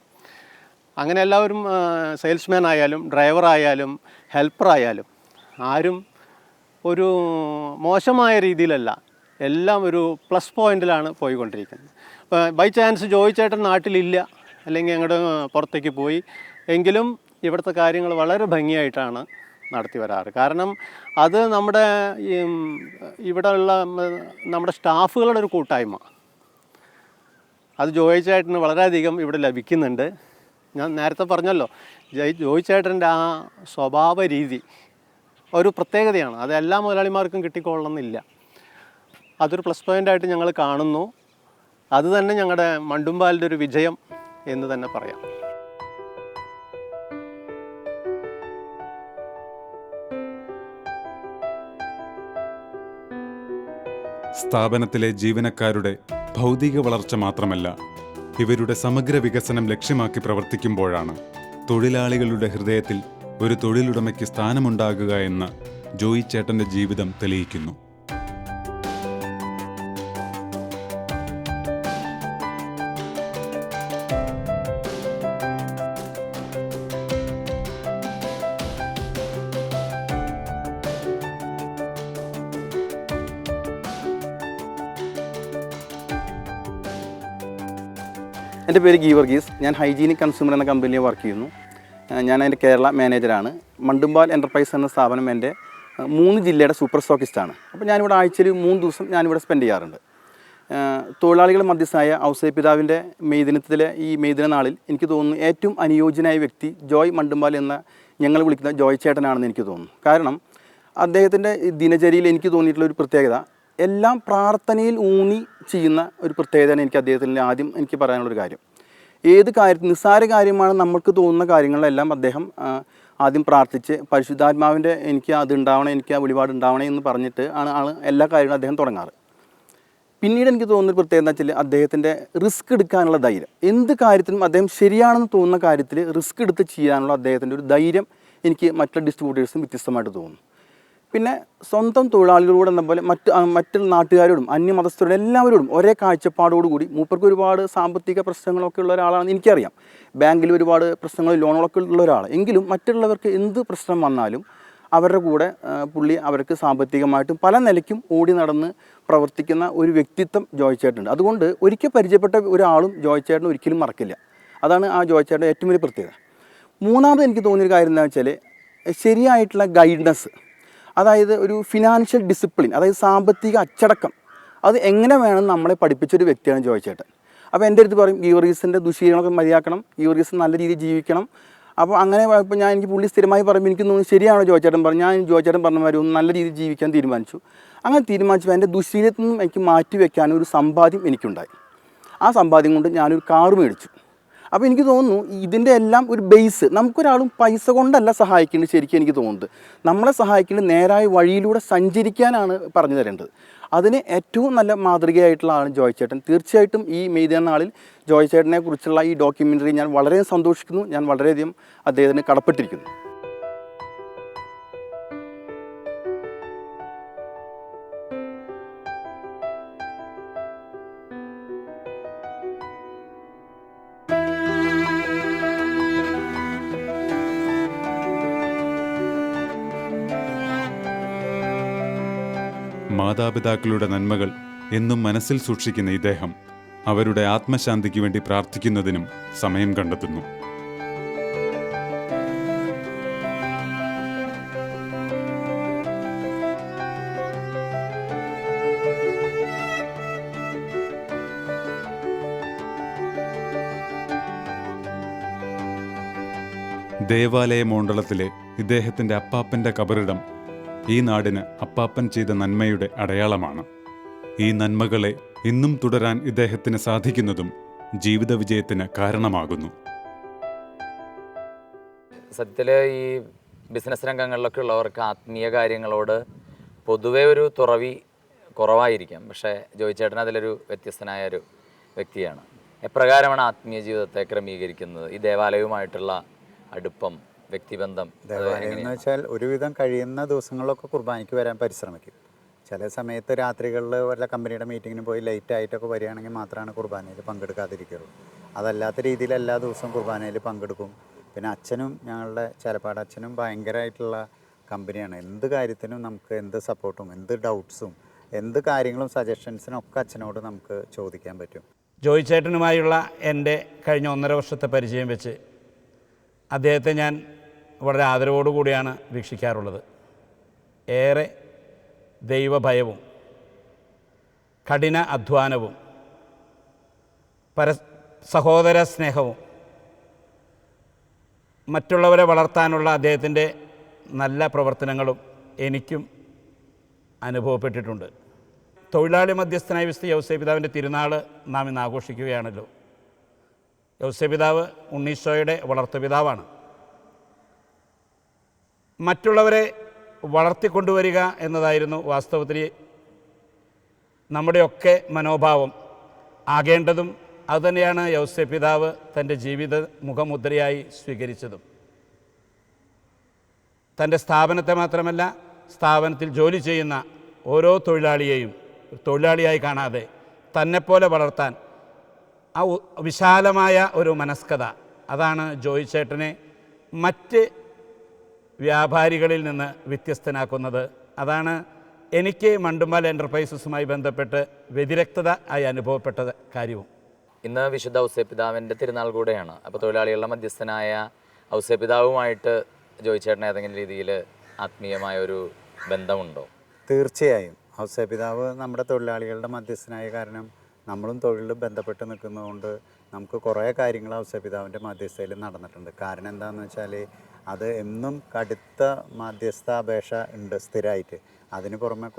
അങ്ങനെ എല്ലാവരും സെയിൽസ്മാൻ ആയാലും ഡ്രൈവറായാലും ഹെൽപ്പറായാലും ആരും ഒരു മോശമായ രീതിയിലല്ല, എല്ലാം ഒരു പ്ലസ് പോയിന്റിലാണ് പോയിക്കൊണ്ടിരിക്കുന്നത്. ബൈ ചാൻസ് ജോയി ചേട്ടൻ നാട്ടിലില്ല, അല്ലെങ്കിൽ ഞങ്ങളുടെ പുറത്തേക്ക് പോയി എങ്കിലും ഇവിടുത്തെ കാര്യങ്ങൾ വളരെ ഭംഗിയായിട്ടാണ് നടത്തി വരാറ്. കാരണം അത് ഇവിടെ ഉള്ള നമ്മുടെ സ്റ്റാഫുകളുടെ ഒരു കൂട്ടായ്മ, അത് ജോയി ചേട്ടന് വളരെയധികം ഇവിടെ ലഭിക്കുന്നുണ്ട്. ഞാൻ നേരത്തെ പറഞ്ഞല്ലോ, ജോയി ചേട്ടൻ്റെ ആ സ്വഭാവ രീതി ഒരു പ്രത്യേകതയാണ്. അത് എല്ലാ മുതലാളിമാർക്കും കിട്ടിക്കൊള്ളണമെന്നില്ല. അതൊരു പ്ലസ് പോയിൻ്റായിട്ട് ഞങ്ങൾ കാണുന്നു. അത് തന്നെ ഞങ്ങളുടെ മണ്ടുംപാലിൻ്റെ ഒരു വിജയം എന്ന് തന്നെ പറയാം. സ്ഥാപനത്തിലെ ജീവനക്കാരുടെ ഭൗതിക വളർച്ച മാത്രമല്ല, ഇവരുടെ സമഗ്ര വികസനം ലക്ഷ്യമാക്കി പ്രവർത്തിക്കുമ്പോഴാണ് തൊഴിലാളികളുടെ ഹൃദയത്തിൽ ഒരു തൊഴിലുടമയ്ക്ക് സ്ഥാനമുണ്ടാകുക എന്ന് ജോയി ചേട്ടൻ്റെ ജീവിതം തെളിയിക്കുന്നു. എൻ്റെ പേര് ഗീവർഗീസ്. ഞാൻ ഹൈജീനിക് കൺസ്യൂമർ എന്ന കമ്പനിയിൽ വർക്ക് ചെയ്യുന്നു. ഞാൻ അതിൻ്റെ കേരള മാനേജറാണ്. മണ്ടുംപാൽ എൻ്റർപ്രൈസ് എന്ന സ്ഥാപനം എൻ്റെ 3 ജില്ലയുടെ സൂപ്പർ സ്റ്റോക്കിസ്റ്റാണ്. അപ്പോൾ ഞാനിവിടെ ആഴ്ചയിൽ 3 ദിവസം ഞാനിവിടെ സ്പെൻഡ് ചെയ്യാറുണ്ട്. തൊഴിലാളികൾ മധ്യസ്ഥനായ ഔസേപ്പിതാവിൻ്റെ മെയ്ദിനത്തിലെ ഈ മെയ്ദിന നാളിൽ എനിക്ക് തോന്നുന്നു ഏറ്റവും അനുയോജ്യനായ വ്യക്തി ജോയ് മണ്ടുംപാൽ എന്ന ഞങ്ങൾ വിളിക്കുന്ന ജോയ് ചേട്ടനാണെന്ന് എനിക്ക് തോന്നുന്നു. കാരണം അദ്ദേഹത്തിൻ്റെ ദിനചര്യയിൽ എനിക്ക് തോന്നിയിട്ടുള്ള ഒരു പ്രത്യേകത, എല്ലാം പ്രാർത്ഥനയിൽ ഊന്നി ചെയ്യുന്ന ഒരു പ്രത്യേകതയാണ് എനിക്ക് അദ്ദേഹത്തിൻ്റെ ആദ്യം എനിക്ക് പറയാനുള്ളൊരു കാര്യം. ഏത് കാര്യത്തിൽ നിസ്സാര കാര്യമാണ് നമ്മൾക്ക് തോന്നുന്ന കാര്യങ്ങളിലെല്ലാം അദ്ദേഹം ആദ്യം പ്രാർത്ഥിച്ച് പരിശുദ്ധാത്മാവിൻ്റെ എനിക്ക് അതുണ്ടാവണേ, എനിക്ക് ആ വെളിപാട് ഉണ്ടാവണേ എന്ന് പറഞ്ഞിട്ട് ആണ് എല്ലാ കാര്യങ്ങളും അദ്ദേഹം തുടങ്ങാറ്. പിന്നീട് എനിക്ക് തോന്നുന്നൊരു പ്രത്യേകത എന്ന് വെച്ചാൽ അദ്ദേഹത്തിൻ്റെ റിസ്ക് എടുക്കാനുള്ള ധൈര്യം. എന്ത് കാര്യത്തിലും അദ്ദേഹം ശരിയാണെന്ന് തോന്നുന്ന കാര്യത്തിൽ റിസ്ക് എടുത്ത് ചെയ്യാനുള്ള അദ്ദേഹത്തിൻ്റെ ഒരു ധൈര്യം എനിക്ക് മറ്റുള്ള ഡിസ്ട്രിബ്യൂട്ടേഴ്സും വ്യത്യസ്തമായിട്ട് തോന്നുന്നു. പിന്നെ സ്വന്തം തൊഴിലാളികളോട് എന്ന പോലെ മറ്റുള്ള നാട്ടുകാരോടും അന്യമതസ്ഥരോടും എല്ലാവരോടും ഒരേ കാഴ്ചപ്പാടോടുകൂടി, മൂപ്പർക്ക് ഒരുപാട് സാമ്പത്തിക പ്രശ്നങ്ങളൊക്കെ ഉള്ള ഒരാളാണെന്ന് എനിക്കറിയാം. ബാങ്കിൽ ഒരുപാട് പ്രശ്നങ്ങൾ, ലോണുകളൊക്കെ ഉള്ള ഒരാൾ. എങ്കിലും മറ്റുള്ളവർക്ക് എന്ത് പ്രശ്നം വന്നാലും അവരുടെ കൂടെ പുള്ളി അവർക്ക് സാമ്പത്തികമായിട്ടും പല നിലയ്ക്കും ഓടി നടന്ന് പ്രവർത്തിക്കുന്ന ഒരു വ്യക്തിത്വം ജോയ് ചേട്ടനുണ്ട്. അതുകൊണ്ട് ഒരിക്കൽ പരിചയപ്പെട്ട ഒരാളും ജോയ് ചേട്ടൻ ഒരിക്കലും മറക്കില്ല. അതാണ് ആ ജോയ് ചേട്ടൻ്റെ ഏറ്റവും വലിയ പ്രത്യേകത. മൂന്നാമത് എനിക്ക് തോന്നിയൊരു കാര്യം എന്താണെന്ന് വെച്ചാൽ ശരിയായിട്ടുള്ള ഗൈഡൻസ്, അതായത് ഒരു ഫിനാൻഷ്യൽ ഡിസിപ്ലിൻ, അതായത് സാമ്പത്തിക അച്ചടക്കം, അത് എങ്ങനെ വേണം നമ്മളെ പഠിപ്പിച്ചൊരു വ്യക്തിയാണ് ജോയ് ചേട്ടൻ. അപ്പോൾ എൻ്റെ അടുത്ത് പറയും ഗീവർഗീസിൻ്റെ ദുശീലങ്ങളൊക്കെ മതിയാക്കണം, ഗീവർഗീസ് നല്ല രീതിയിൽ ജീവിക്കണം. അപ്പോൾ അങ്ങനെ ഇപ്പോൾ എനിക്ക് പുള്ളി സ്ഥിരമായി പറയുമ്പോൾ എനിക്ക് തോന്നുന്നു ശരിയാണോ ജോയ് ചേട്ടൻ പറഞ്ഞു. ഞാൻ ജോയ് ചേട്ടൻ പറഞ്ഞ മാതിരി ഒന്ന് നല്ല രീതിയിൽ ജീവിക്കാൻ തീരുമാനിച്ചു. അങ്ങനെ തീരുമാനിച്ചപ്പോൾ എൻ്റെ ദുശീലത്തിൽ നിന്നും എനിക്ക് മാറ്റി വയ്ക്കാനൊരു സമ്പാദ്യം എനിക്കുണ്ടായി. ആ സമ്പാദ്യം കൊണ്ട് ഞാനൊരു കാറ് മേടിച്ചു. അപ്പോൾ എനിക്ക് തോന്നുന്നു ഇതിൻ്റെ എല്ലാം ഒരു ബേസ് നമുക്കൊരാളും പൈസ കൊണ്ടല്ല സഹായിക്കേണ്ടത്. ശരിക്കും എനിക്ക് തോന്നുന്നത് നമ്മളെ സഹായിക്കേണ്ടത് നേരായ വഴിയിലൂടെ സഞ്ചരിക്കാനാണ് പറഞ്ഞു തരേണ്ടത്. അതിന് ഏറ്റവും നല്ല മാതൃകയായിട്ടുള്ള ആളാണ് ജോയ് ചേട്ടൻ. തീർച്ചയായിട്ടും ഈ മെയ് ദിന നാളിൽ ജോയ് ചേട്ടനെ കുറിച്ചുള്ള ഈ ഡോക്യുമെൻ്ററി ഞാൻ വളരെ സന്തോഷിക്കുന്നു. ഞാൻ വളരെയധികം അദ്ദേഹത്തിന് കടപ്പെട്ടിരിക്കുന്നു. മാതാപിതാക്കളുടെ നന്മകൾ എന്നും മനസ്സിൽ സൂക്ഷിക്കുന്ന ഇദ്ദേഹം അവരുടെ ആത്മശാന്തിക്ക് വേണ്ടി പ്രാർത്ഥിക്കുന്നതിനും സമയം കണ്ടെത്തുന്നു. ദേവാലയ മണ്ഡലത്തിലെ ഇദ്ദേഹത്തിൻ്റെ അപ്പാപ്പൻ്റെ കബറിടം ഈ നാടിന് അപ്പാപ്പൻ ചെയ്ത നന്മയുടെ അടയാളമാണ്. ഈ നന്മകളെ ഇന്നും തുടരാൻ ഇദ്ദേഹത്തിന് സാധിക്കുന്നതും ജീവിത വിജയത്തിന് കാരണമാകുന്നു. സത്യത്തിൽ ഈ ബിസിനസ് രംഗങ്ങളിലൊക്കെ ഉള്ളവർക്ക് ആത്മീയ കാര്യങ്ങളോട് പൊതുവെ ഒരു തുറവി കുറവായിരിക്കാം. പക്ഷേ ജോയ് ചേട്ടൻ അതിലൊരു വ്യത്യസ്തനായ ഒരു വ്യക്തിയാണ്. എപ്രകാരമാണ് ആത്മീയ ജീവിതത്തെ ക്രമീകരിക്കുന്നത്? ഈ ദേവാലയവുമായിട്ടുള്ള അടുപ്പം, വ്യക്തിബന്ധം? ദേവാലയം എന്ന് വെച്ചാൽ ഒരുവിധം കഴിയുന്ന ദിവസങ്ങളിലൊക്കെ കുർബാനയ്ക്ക് വരാൻ പരിശ്രമിക്കും. ചില സമയത്ത് രാത്രികളിൽ വല്ല കമ്പനിയുടെ മീറ്റിങ്ങിന് പോയി ലേറ്റായിട്ടൊക്കെ വരികയാണെങ്കിൽ മാത്രമാണ് കുർബാനയിൽ പങ്കെടുക്കാതിരിക്കുള്ളൂ. അതല്ലാത്ത രീതിയിൽ എല്ലാ ദിവസവും കുർബാനയിൽ പങ്കെടുക്കും. പിന്നെ അച്ഛനും, ഞങ്ങളുടെ ചേലപ്പാട് അച്ഛനും ഭയങ്കരമായിട്ടുള്ള കമ്പനിയാണ്. എന്ത് കാര്യത്തിനും നമുക്ക് എന്ത് സപ്പോർട്ടും എന്ത് ഡൗട്ട്സും എന്ത് കാര്യങ്ങളും സജഷൻസിനും ഒക്കെ അച്ഛനോട് നമുക്ക് ചോദിക്കാൻ പറ്റും. ജോയ് ചേട്ടനുമായുള്ള എൻ്റെ കഴിഞ്ഞ 1.5 വർഷത്തെ പരിചയം വെച്ച് അദ്ദേഹത്തെ ഞാൻ വളരെ ആദരവോടുകൂടിയാണ് വീക്ഷിക്കാറുള്ളത്. ഏറെ ദൈവഭയവും കഠിന അധ്വാനവും സഹോദര സ്നേഹവും മറ്റുള്ളവരെ വളർത്താനുള്ള അദ്ദേഹത്തിൻ്റെ നല്ല പ്രവർത്തനങ്ങളും എനിക്കും അനുഭവപ്പെട്ടിട്ടുണ്ട്. തൊഴിലാളി മധ്യസ്ഥനായ വിശുദ്ധ യൗസേപ്പ് പിതാവിൻ്റെ തിരുനാൾ നാം ഇന്ന് ആഘോഷിക്കുകയാണല്ലോ. യൗസേപ്പ് പിതാവ് ഉണ്ണീശോയുടെ വളർത്തുപിതാവാണ്. മറ്റുള്ളവരെ വളർത്തിക്കൊണ്ടുവരിക എന്നതായിരുന്നു വാസ്തവത്തിൽ നമ്മുടെയൊക്കെ മനോഭാവം ആകേണ്ടതും. അതുതന്നെയാണ് യൗസേപ്പ് പിതാവ് തൻ്റെ ജീവിത മുഖമുദ്രയായി സ്വീകരിച്ചതും. തൻ്റെ സ്ഥാപനത്തെ മാത്രമല്ല, സ്ഥാപനത്തിൽ ജോലി ചെയ്യുന്ന ഓരോ തൊഴിലാളിയെയും തൊഴിലാളിയായി കാണാതെ തന്നെപ്പോലെ വളർത്താൻ ആ വിശാലമായ ഒരു മനസ്കത, അതാണ് ജോയ് ചേട്ടനെ മറ്റ് വ്യാപാരികളിൽ നിന്ന് വ്യത്യസ്തനാക്കുന്നത്. അതാണ് എനിക്ക് മണ്ടുമ്പാൽ എൻ്റർപ്രൈസസുമായി ബന്ധപ്പെട്ട് വ്യതിരക്തത ആയി അനുഭവപ്പെട്ട കാര്യവും. ഇന്ന് വിശുദ്ധ ഔസേപ്പ് പിതാവിൻ്റെ തിരുനാൾ കൂടെയാണ്. അപ്പോൾ തൊഴിലാളികളുടെ മധ്യസ്ഥനായ ഔസേപ്പ് പിതാവുമായിട്ട് ജോയ് ചേട്ടൻ ഏതെങ്കിലും രീതിയിൽ ആത്മീയമായ ഒരു ബന്ധമുണ്ടോ? തീർച്ചയായും. ഔസേപ്പ് പിതാവ് നമ്മുടെ തൊഴിലാളികളുടെ മധ്യസ്ഥനായ കാരണം നമ്മളും തൊഴിലിൽ ബന്ധപ്പെട്ട് നിൽക്കുന്നതുകൊണ്ട് നമുക്ക് കുറേ കാര്യങ്ങൾ ഔസേപ്പ് പിതാവിൻ്റെ മധ്യസ്ഥയിൽ നടന്നിട്ടുണ്ട്. കാരണം എന്താണെന്ന് വെച്ചാൽ അത് എന്നും കടുത്ത മധ്യസ്ഥ അപേക്ഷ ഉണ്ട് സ്ഥിരമായിട്ട്. അതിന് പുറമെ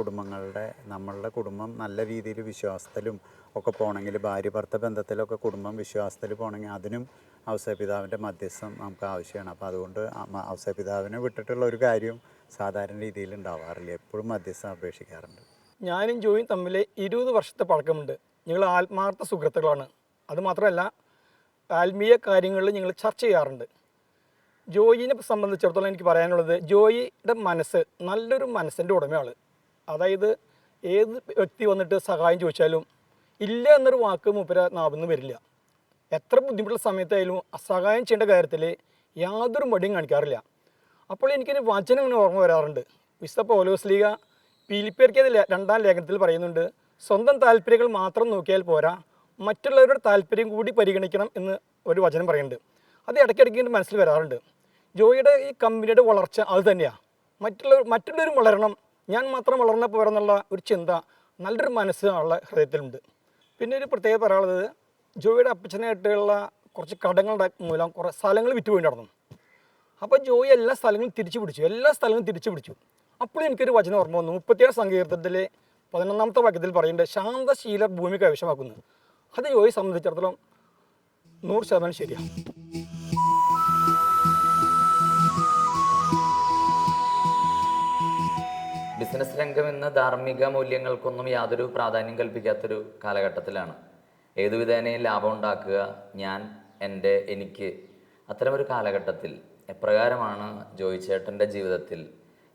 നമ്മളുടെ കുടുംബം നല്ല രീതിയിൽ വിശ്വാസത്തിലും ഒക്കെ പോകണമെങ്കിൽ, ഭാര്യ ഭർത്ത ബന്ധത്തിലൊക്കെ കുടുംബം വിശ്വാസത്തിൽ പോകണമെങ്കിൽ അതിനും ഔസേപ്പ് പിതാവിൻ്റെ മധ്യസ്ഥം നമുക്ക് ആവശ്യമാണ്. അപ്പോൾ അതുകൊണ്ട് ഔസേപ്പ് പിതാവിനെ വിട്ടിട്ടുള്ള ഒരു കാര്യവും സാധാരണ രീതിയിൽ ഉണ്ടാവാറില്ല. എപ്പോഴും മധ്യസ്ഥം അപേക്ഷിക്കാറുണ്ട്. ഞാനും ജോയും തമ്മിൽ 20 വർഷത്തെ പഴക്കമുണ്ട്. ഞങ്ങൾ ആത്മാർത്ഥ സുഹൃത്തുക്കളാണ്. അതുമാത്രമല്ല, ആത്മീയ കാര്യങ്ങളിൽ ഞങ്ങൾ ചർച്ച ചെയ്യാറുണ്ട്. ജോയിനെ സംബന്ധിച്ചിടത്തോളം എനിക്ക് പറയാനുള്ളത്, ജോയിയുടെ മനസ്സ് നല്ലൊരു മനസ്സിൻ്റെ ഉടമയാണ്. അതായത് ഏത് വ്യക്തി വന്നിട്ട് സഹായം ചോദിച്ചാലും ഇല്ല എന്നൊരു വാക്ക് മൂപ്പര നാവിന്ന് വരില്ല. എത്ര ബുദ്ധിമുട്ടുള്ള സമയത്തായാലും അസഹായം ചെയ്യേണ്ട കാര്യത്തിൽ യാതൊരു മടിയും കാണിക്കാറില്ല. അപ്പോൾ എനിക്കൊരു വചനം ഇങ്ങനെ ഓർമ്മ വരാറുണ്ട്. വിശുദ്ധ പൗലോസ് ലീഗ ഫിലിപ്പിയർക്ക് 2-ാം ലേഖനത്തിൽ പറയുന്നുണ്ട്, സ്വന്തം താല്പര്യങ്ങൾ മാത്രം നോക്കിയാൽ പോരാ, മറ്റുള്ളവരുടെ താല്പര്യം കൂടി പരിഗണിക്കണം എന്ന് ഒരു വചനം പറയുന്നുണ്ട്. അത് ഇടയ്ക്കിടയ്ക്ക് എൻ്റെ മനസ്സിൽ വരാറുണ്ട്. ജോയിയുടെ ഈ കമ്പനിയുടെ വളർച്ച അത് തന്നെയാണ്. മറ്റുള്ളവരും വളരണം, ഞാൻ മാത്രം വളർന്ന പോരെന്നുള്ള ഒരു ചിന്ത നല്ലൊരു മനസ്സ് ആളുടെ ഹൃദയത്തിലുണ്ട്. പിന്നെ ഒരു പ്രത്യേകത പറയാനുള്ളത്, ജോയിയുടെ അപ്പച്ചനായിട്ടുള്ള കുറച്ച് കടങ്ങളുടെ മൂലം കുറേ സ്ഥലങ്ങൾ വിറ്റുപോയി നടന്നു. അപ്പോൾ ജോയി എല്ലാ സ്ഥലങ്ങളും തിരിച്ചു പിടിച്ചു. അപ്പോഴും എനിക്കൊരു വചനം ഓർമ്മ വന്നു. 37 സങ്കീർത്തനത്തിലെ 11-ാമത്തെ വാക്യത്തിൽ പറയുന്നുണ്ട്, ശാന്തശീലർ ഭൂമി കൈവശമാക്കുന്നു. അത് ജോയി സംബന്ധിച്ചിടത്തോളം 100% ശരിയാണ്. ബിസിനസ് രംഗം ഇന്ന് ധാർമ്മിക മൂല്യങ്ങൾക്കൊന്നും യാതൊരു പ്രാധാന്യം കൽപ്പിക്കാത്തൊരു കാലഘട്ടത്തിലാണ്. ഏതുവിധേനയും ലാഭം ഉണ്ടാക്കുക, ഞാൻ, എൻ്റെ, എനിക്ക്, അത്തരമൊരു കാലഘട്ടത്തിൽ എപ്രകാരമാണ് ജോയി ചേട്ടൻ്റെ ജീവിതത്തിൽ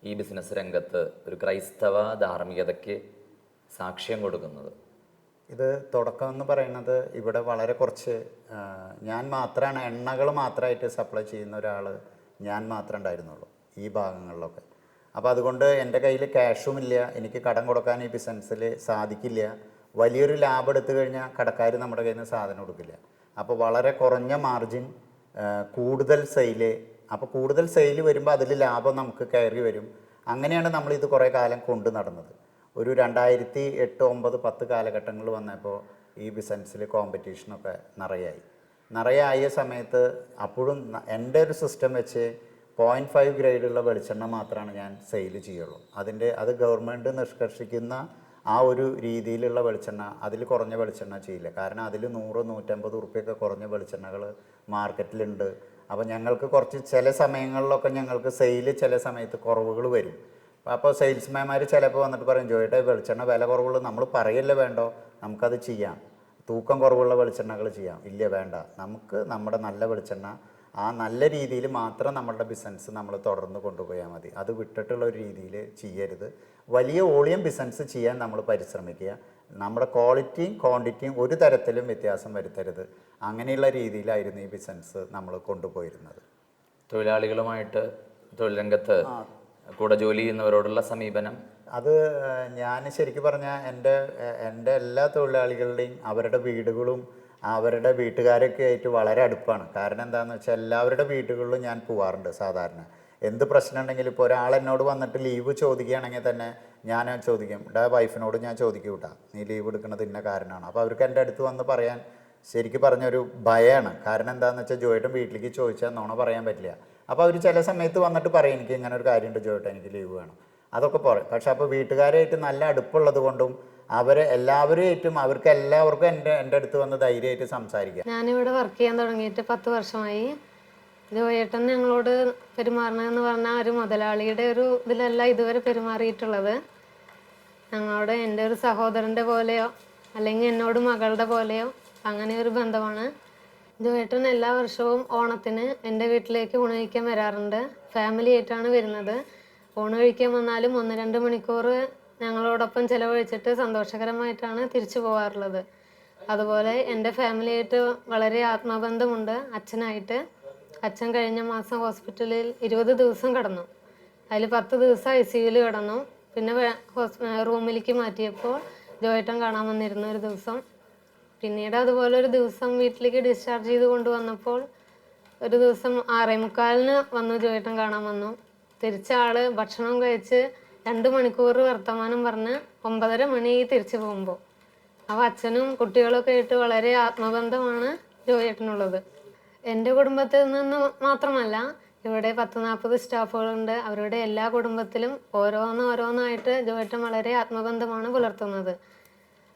ഈ ബിസിനസ് രംഗത്ത് ഒരു ക്രൈസ്തവ ധാർമ്മികതയ്ക്ക് സാക്ഷ്യം കൊടുക്കുന്നത്? ഇത് തുടക്കം എന്ന് പറയുന്നത് ഇവിടെ വളരെ കുറച്ച് ഞാൻ മാത്രമാണ്, എണ്ണകൾ മാത്രമായിട്ട് സപ്ലൈ ചെയ്യുന്ന ഒരാൾ ഞാൻ മാത്രമേ ഉണ്ടായിരുന്നുള്ളൂ ഈ ഭാഗങ്ങളിലൊക്കെ. അപ്പോൾ അതുകൊണ്ട് എൻ്റെ കയ്യിൽ ക്യാഷുമില്ല, എനിക്ക് കടം കൊടുക്കാൻ ഈ ബിസിനസ്സിൽ സാധിക്കില്ല. വലിയൊരു ലാഭം എടുത്തു കഴിഞ്ഞാൽ കടക്കാർ നമ്മുടെ കയ്യിൽ നിന്ന് സാധനം കൊടുക്കില്ല. അപ്പോൾ വളരെ കുറഞ്ഞ മാർജിൻ, കൂടുതൽ സെയില്. അപ്പോൾ കൂടുതൽ സെയിൽ വരുമ്പോൾ അതിൽ ലാഭം നമുക്ക് കയറി വരും. അങ്ങനെയാണ് നമ്മളിത് കുറേ കാലം കൊണ്ടു നടന്നത്. ഒരു 2008, 9, 10 കാലഘട്ടങ്ങളിൽ വന്നപ്പോൾ ഈ ബിസിനസ്സിൽ കോമ്പറ്റീഷനൊക്കെ നിറയായ സമയത്ത് അപ്പോഴും എൻ്റെ ഒരു സിസ്റ്റം വെച്ച് 0.5 ഗ്രേഡുള്ള വെളിച്ചെണ്ണ മാത്രമാണ് ഞാൻ സെയിൽ ചെയ്യുള്ളൂ. അത് ഗവൺമെൻറ് നിഷ്കർഷിക്കുന്ന ആ ഒരു രീതിയിലുള്ള വെളിച്ചെണ്ണ, അതിൽ കുറഞ്ഞ വെളിച്ചെണ്ണ ചെയ്യില്ല. കാരണം അതിൽ 100-150 ഉറുപ്പ്യൊക്കെ കുറഞ്ഞ വെളിച്ചെണ്ണകൾ മാർക്കറ്റിലുണ്ട്. അപ്പോൾ ഞങ്ങൾക്ക് കുറച്ച് ചില സമയങ്ങളിലൊക്കെ ഞങ്ങൾക്ക് സെയിൽ ചില സമയത്ത് കുറവുകൾ വരും. അപ്പോൾ സെയിൽസ്മാൻമാർ ചിലപ്പോൾ വന്നിട്ട് പറയും, ജോയിയുടെ വെളിച്ചെണ്ണ വില കുറവുള്ള നമ്മൾ പറയല്ലേ വേണ്ടോ, നമുക്കത് ചെയ്യാം, തൂക്കം കുറവുള്ള വെളിച്ചെണ്ണകൾ ചെയ്യാം. ഇല്ല, വേണ്ട, നമുക്ക് നമ്മുടെ നല്ല വെളിച്ചെണ്ണ ആ നല്ല രീതിയിൽ മാത്രം നമ്മളുടെ ബിസിനസ് നമ്മൾ തുടർന്ന് കൊണ്ടുപോയാൽ മതി. അത് വിട്ടിട്ടുള്ള ഒരു രീതിയിൽ ചെയ്യരുത്. വലിയ വോളിയം ബിസിനസ് ചെയ്യാൻ നമ്മൾ പരിശ്രമിക്കുക. നമ്മുടെ ക്വാളിറ്റിയും ക്വാണ്ടിറ്റിയും ഒരു തരത്തിലും വ്യത്യാസം വരുത്തരുത്. അങ്ങനെയുള്ള രീതിയിലായിരുന്നു ഈ ബിസിനസ് നമ്മൾ കൊണ്ടുപോയിരുന്നത്. തൊഴിലാളികളുമായിട്ട് തൊഴിൽ രംഗത്ത് കൂടെ ജോലി ചെയ്യുന്നവരോടുള്ള സമീപനം, അത് ഞാൻ ശരിക്കും പറഞ്ഞാൽ എൻ്റെ എല്ലാ തൊഴിലാളികളുടെയും അവരുടെ വീടുകളും അവരുടെ വീട്ടുകാരൊക്കെ ആയിട്ട് വളരെ അടുപ്പാണ്. കാരണം എന്താണെന്ന് വെച്ചാൽ എല്ലാവരുടെ വീടുകളിലും ഞാൻ പോവാറുണ്ട്. സാധാരണ എന്ത് പ്രശ്നം ഉണ്ടെങ്കിലും ഇപ്പോൾ ഒരാൾ എന്നോട് വന്നിട്ട് ലീവ് ചോദിക്കുകയാണെങ്കിൽ തന്നെ ഞാൻ ചോദിക്കും, വൈഫിനോട് ഞാൻ ചോദിക്കും, കേട്ടാ നീ ലീവ് എടുക്കുന്നത് ഇന്ന കാരണമാണ്. അപ്പോൾ അവർക്ക് എൻ്റെ അടുത്ത് വന്ന് പറയാൻ ശരിക്കും പറഞ്ഞൊരു ഭയമാണ്. കാരണം എന്താണെന്ന് വെച്ചാൽ ജോയിട്ടൻ വീട്ടിലേക്ക് ചോദിച്ചാൽ നോണ പറയാൻ പറ്റില്ല. അപ്പോൾ അവർ ചില സമയത്ത് വന്നിട്ട് പറയും, എനിക്ക് ഇങ്ങനെ ഒരു കാര്യമുണ്ട് ജോയിട്ടൻ, എനിക്ക് ലീവ് വേണം, അതൊക്കെ പറയും. പക്ഷെ അപ്പോൾ വീട്ടുകാരായിട്ട് നല്ല അടുപ്പുള്ളത് കൊണ്ടും എല്ലാവരുമായിട്ടും അവർക്ക് എല്ലാവർക്കും എൻ്റെ അടുത്ത് വന്ന് ധൈര്യമായിട്ട് സംസാരിക്കാം. ഞാനിവിടെ വർക്ക് ചെയ്യാൻ തുടങ്ങിയിട്ട് 10 വർഷമായി. ജോയേട്ടൻ ഞങ്ങളോട് പെരുമാറണമെന്ന് പറഞ്ഞാൽ ഒരു മുതലാളിയുടെ ഒരു ഇതിലല്ല ഇതുവരെ പെരുമാറിയിട്ടുള്ളത്. ഞങ്ങളോട് എൻ്റെ ഒരു സഹോദരൻ്റെ പോലെയോ അല്ലെങ്കിൽ എന്നോട് മകളുടെ പോലെയോ അങ്ങനെ ഒരു ബന്ധമാണ്. ജോയേട്ടൻ എല്ലാ വർഷവും ഓണത്തിന് എൻ്റെ വീട്ടിലേക്ക് ഊണ് കഴിക്കാൻ വരാറുണ്ട്. ഫാമിലി ആയിട്ടാണ് വരുന്നത്. ഊണ് കഴിക്കാൻ വന്നാലും 1-2 മണിക്കൂർ ഞങ്ങളോടൊപ്പം ചിലവഴിച്ചിട്ട് സന്തോഷകരമായിട്ടാണ് തിരിച്ചു പോകാറുള്ളത്. അതുപോലെ എൻ്റെ ഫാമിലിയായിട്ട് വളരെ ആത്മബന്ധമുണ്ട് അച്ഛനായിട്ട്. അച്ഛൻ കഴിഞ്ഞ മാസം ഹോസ്പിറ്റലിൽ 20 ദിവസം കിടന്നു. അതിൽ 10 ദിവസം ICUവിൽ കിടന്നു. പിന്നെ റൂമിലേക്ക് മാറ്റിയപ്പോൾ ജോയേട്ടൻ കാണാൻ വന്നിരുന്നു ഒരു ദിവസം. പിന്നീട് അതുപോലെ ഒരു ദിവസം വീട്ടിലേക്ക് ഡിസ്ചാർജ് ചെയ്ത് കൊണ്ടുവന്നപ്പോൾ ഒരു ദിവസം 6:45 വന്നു, ജോയേട്ടൻ കാണാൻ വന്നു. തിരിച്ച ആള് ഭക്ഷണം കഴിച്ച് 2 മണിക്കൂർ വർത്തമാനം പറഞ്ഞ് 9:30 മണി തിരിച്ചു പോകുമ്പോൾ. അപ്പോൾ അച്ഛനും കുട്ടികളൊക്കെ ആയിട്ട് വളരെ ആത്മബന്ധമാണ് ജോയേട്ടനുള്ളത്. എൻ്റെ കുടുംബത്തിൽ നിന്ന് മാത്രമല്ല, ഇവിടെ 10-40 സ്റ്റാഫുകളുണ്ട്. അവരുടെ എല്ലാ കുടുംബത്തിലും ഓരോന്നായിട്ട് ജോയേട്ടൻ വളരെ ആത്മബന്ധമാണ് പുലർത്തുന്നത്.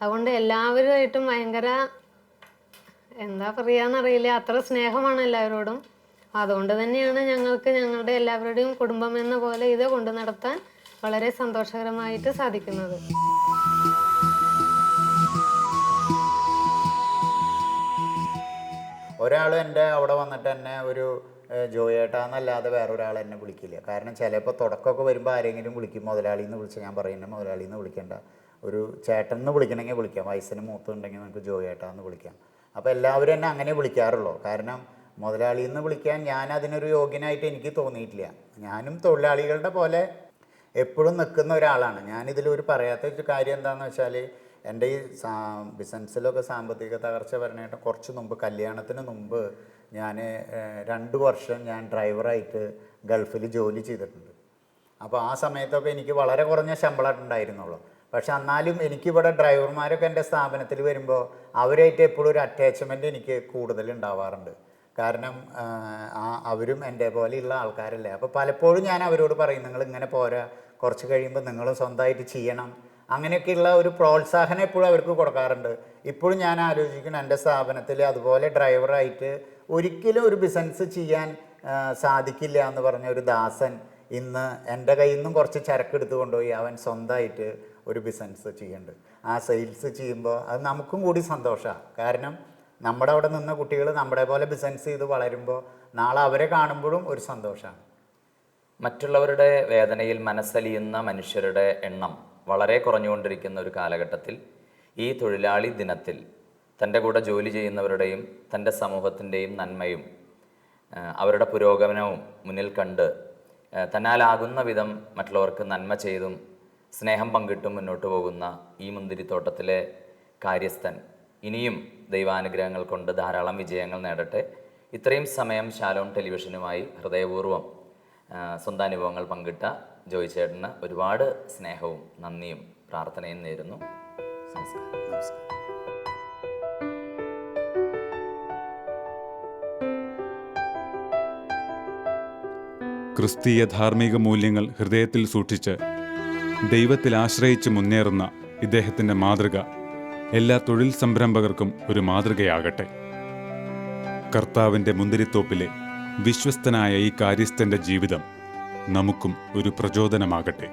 അതുകൊണ്ട് എല്ലാവരുമായിട്ടും ഭയങ്കര എന്താ പറയാന്നറിയില്ല, അത്ര സ്നേഹമാണ് എല്ലാവരോടും. അതുകൊണ്ട് തന്നെയാണ് ഞങ്ങൾക്ക് ഞങ്ങളുടെ എല്ലാവരുടെയും കുടുംബം എന്ന പോലെ ഇത് കൊണ്ടു നടത്താൻ വളരെ സന്തോഷകരമായിട്ട് സാധിക്കുന്നത്. ഒരാൾ എൻ്റെ അവിടെ വന്നിട്ട് എന്നെ ഒരു ജോയേട്ടാന്നല്ലാതെ വേറൊരാൾ എന്നെ വിളിക്കില്ല. കാരണം ചിലപ്പോൾ തുടക്കമൊക്കെ വരുമ്പോൾ ആരെങ്കിലും വിളിക്കും, മുതലാളിന്ന് വിളിച്ച് ഞാൻ പറയുന്നത് മുതലാളിന്ന് വിളിക്കേണ്ട, ഒരു ചേട്ടൻ എന്ന് വിളിക്കണമെങ്കിൽ വിളിക്കാം, വയസ്സിന് മൂത്തുണ്ടെങ്കിൽ നമുക്ക് ജോയേട്ടാന്ന് വിളിക്കാം. അപ്പോൾ എല്ലാവരും എന്നെ അങ്ങനെ വിളിക്കാറുള്ളൂ. കാരണം മുതലാളിന്ന് വിളിക്കാൻ ഞാൻ അതിനൊരു യോഗ്യനായിട്ട് എനിക്ക് തോന്നിയിട്ടില്ല. ഞാനും തൊഴിലാളികളുടെ പോലെ എപ്പോഴും നിൽക്കുന്ന ഒരാളാണ്. ഞാനിതിലൊരു പറയാത്ത ഒരു കാര്യം എന്താണെന്ന് വെച്ചാൽ, എൻ്റെ ഈ ബിസിനസ്സിലൊക്കെ സാമ്പത്തിക തകർച്ച വരണേട്ട് കുറച്ച് മുമ്പ്, കല്യാണത്തിന് മുമ്പ് ഞാൻ 2 വർഷം ഞാൻ ഡ്രൈവറായിട്ട് ഗൾഫിൽ ജോലി ചെയ്തിട്ടുണ്ട്. അപ്പോൾ ആ സമയത്തൊക്കെ എനിക്ക് വളരെ കുറഞ്ഞ ശമ്പളം ഉണ്ടായിരുന്നുള്ളൂ. പക്ഷെ എന്നാലും എനിക്കിവിടെ ഡ്രൈവർമാരൊക്കെ എൻ്റെ സ്ഥാപനത്തിൽ വരുമ്പോൾ അവരായിട്ട് എപ്പോഴും ഒരു അറ്റാച്ച്മെൻറ്റ് എനിക്ക് കൂടുതൽ ഉണ്ടാവാറുണ്ട്. കാരണം അവരും എൻ്റെ പോലെയുള്ള ആൾക്കാരല്ലേ. അപ്പോൾ പലപ്പോഴും ഞാൻ അവരോട് പറയും, നിങ്ങൾ ഇങ്ങനെ പോരാ, കുറച്ച് കഴിയുമ്പോൾ നിങ്ങൾ സ്വന്തമായിട്ട് ചെയ്യണം, അങ്ങനെയൊക്കെയുള്ള ഒരു പ്രോത്സാഹനം എപ്പോഴും അവർക്ക് കൊടുക്കാറുണ്ട്. ഇപ്പോഴും ഞാൻ ആലോചിക്കണം, എൻ്റെ സ്ഥാപനത്തിൽ അതുപോലെ ഡ്രൈവറായിട്ട് ഒരിക്കലും ഒരു ബിസിനസ് ചെയ്യാൻ സാധിക്കില്ല എന്ന് പറഞ്ഞ ഒരു ദാസൻ ഇന്ന് എൻ്റെ കയ്യിൽ നിന്നും കുറച്ച് ചരക്കെടുത്ത് കൊണ്ടുപോയി അവൻ സ്വന്തമായിട്ട് ഒരു ബിസിനസ് ചെയ്യുന്നുണ്ട്. ആ സെയിൽസ് ചെയ്യുമ്പോൾ അത് നമുക്കും കൂടി സന്തോഷമാണ്. കാരണം നമ്മുടെ അവിടെ നിന്ന കുട്ടികൾ നമ്മുടെ പോലെ ബിസിനസ് ചെയ്ത് വളരുമ്പോൾ നാളെ അവരെ കാണുമ്പോഴും ഒരു സന്തോഷമാണ്. മറ്റുള്ളവരുടെ വേദനയിൽ മനസ്സലിയുന്ന മനുഷ്യരുടെ എണ്ണം വളരെ കുറഞ്ഞുകൊണ്ടിരിക്കുന്ന ഒരു കാലഘട്ടത്തിൽ ഈ തൊഴിലാളി ദിനത്തിൽ തൻ്റെ കൂടെ ജോലി ചെയ്യുന്നവരുടെയും തൻ്റെ സമൂഹത്തിൻ്റെയും നന്മയും അവരുടെ പുരോഗമനവും മുന്നിൽ കണ്ട് തന്നാലാകുന്ന വിധം മറ്റുള്ളവർക്ക് നന്മ ചെയ്തും സ്നേഹം പങ്കിട്ടും മുന്നോട്ട് പോകുന്ന ഈ മുന്തിരിത്തോട്ടത്തിലെ കാര്യസ്ഥൻ ഇനിയും ദൈവാനുഗ്രഹങ്ങൾ കൊണ്ട് ധാരാളം വിജയങ്ങൾ നേടട്ടെ. ഇത്രയും സമയം ഷാലോം ടെലിവിഷനുമായി ഹൃദയപൂർവ്വം സ്വന്തം അനുഭവങ്ങൾ പങ്കിട്ട ജോയി ചേട്ടന് ഒരുപാട് സ്നേഹവും നന്ദിയും പ്രാർത്ഥനയും നേരുന്നു. നമസ്കാരം. ക്രിസ്തീയ ധാർമ്മിക മൂല്യങ്ങൾ ഹൃദയത്തിൽ സൂക്ഷിച്ച് ദൈവത്തിൽ ആശ്രയിച്ച് മുന്നേറുന്ന ഇദ്ദേഹത്തിൻ്റെ മാതൃക എല്ലാ തൊഴിൽ സംരംഭകർക്കും ഒരു മാതൃകയാകട്ടെ. കർത്താവിൻ്റെ മുന്തിരിത്തോപ്പിലെ വിശ്വസ്തനായ ഈ കാര്യസ്ഥൻ്റെ ജീവിതം നമുക്കും ഒരു പ്രചോദനമാകട്ടെ.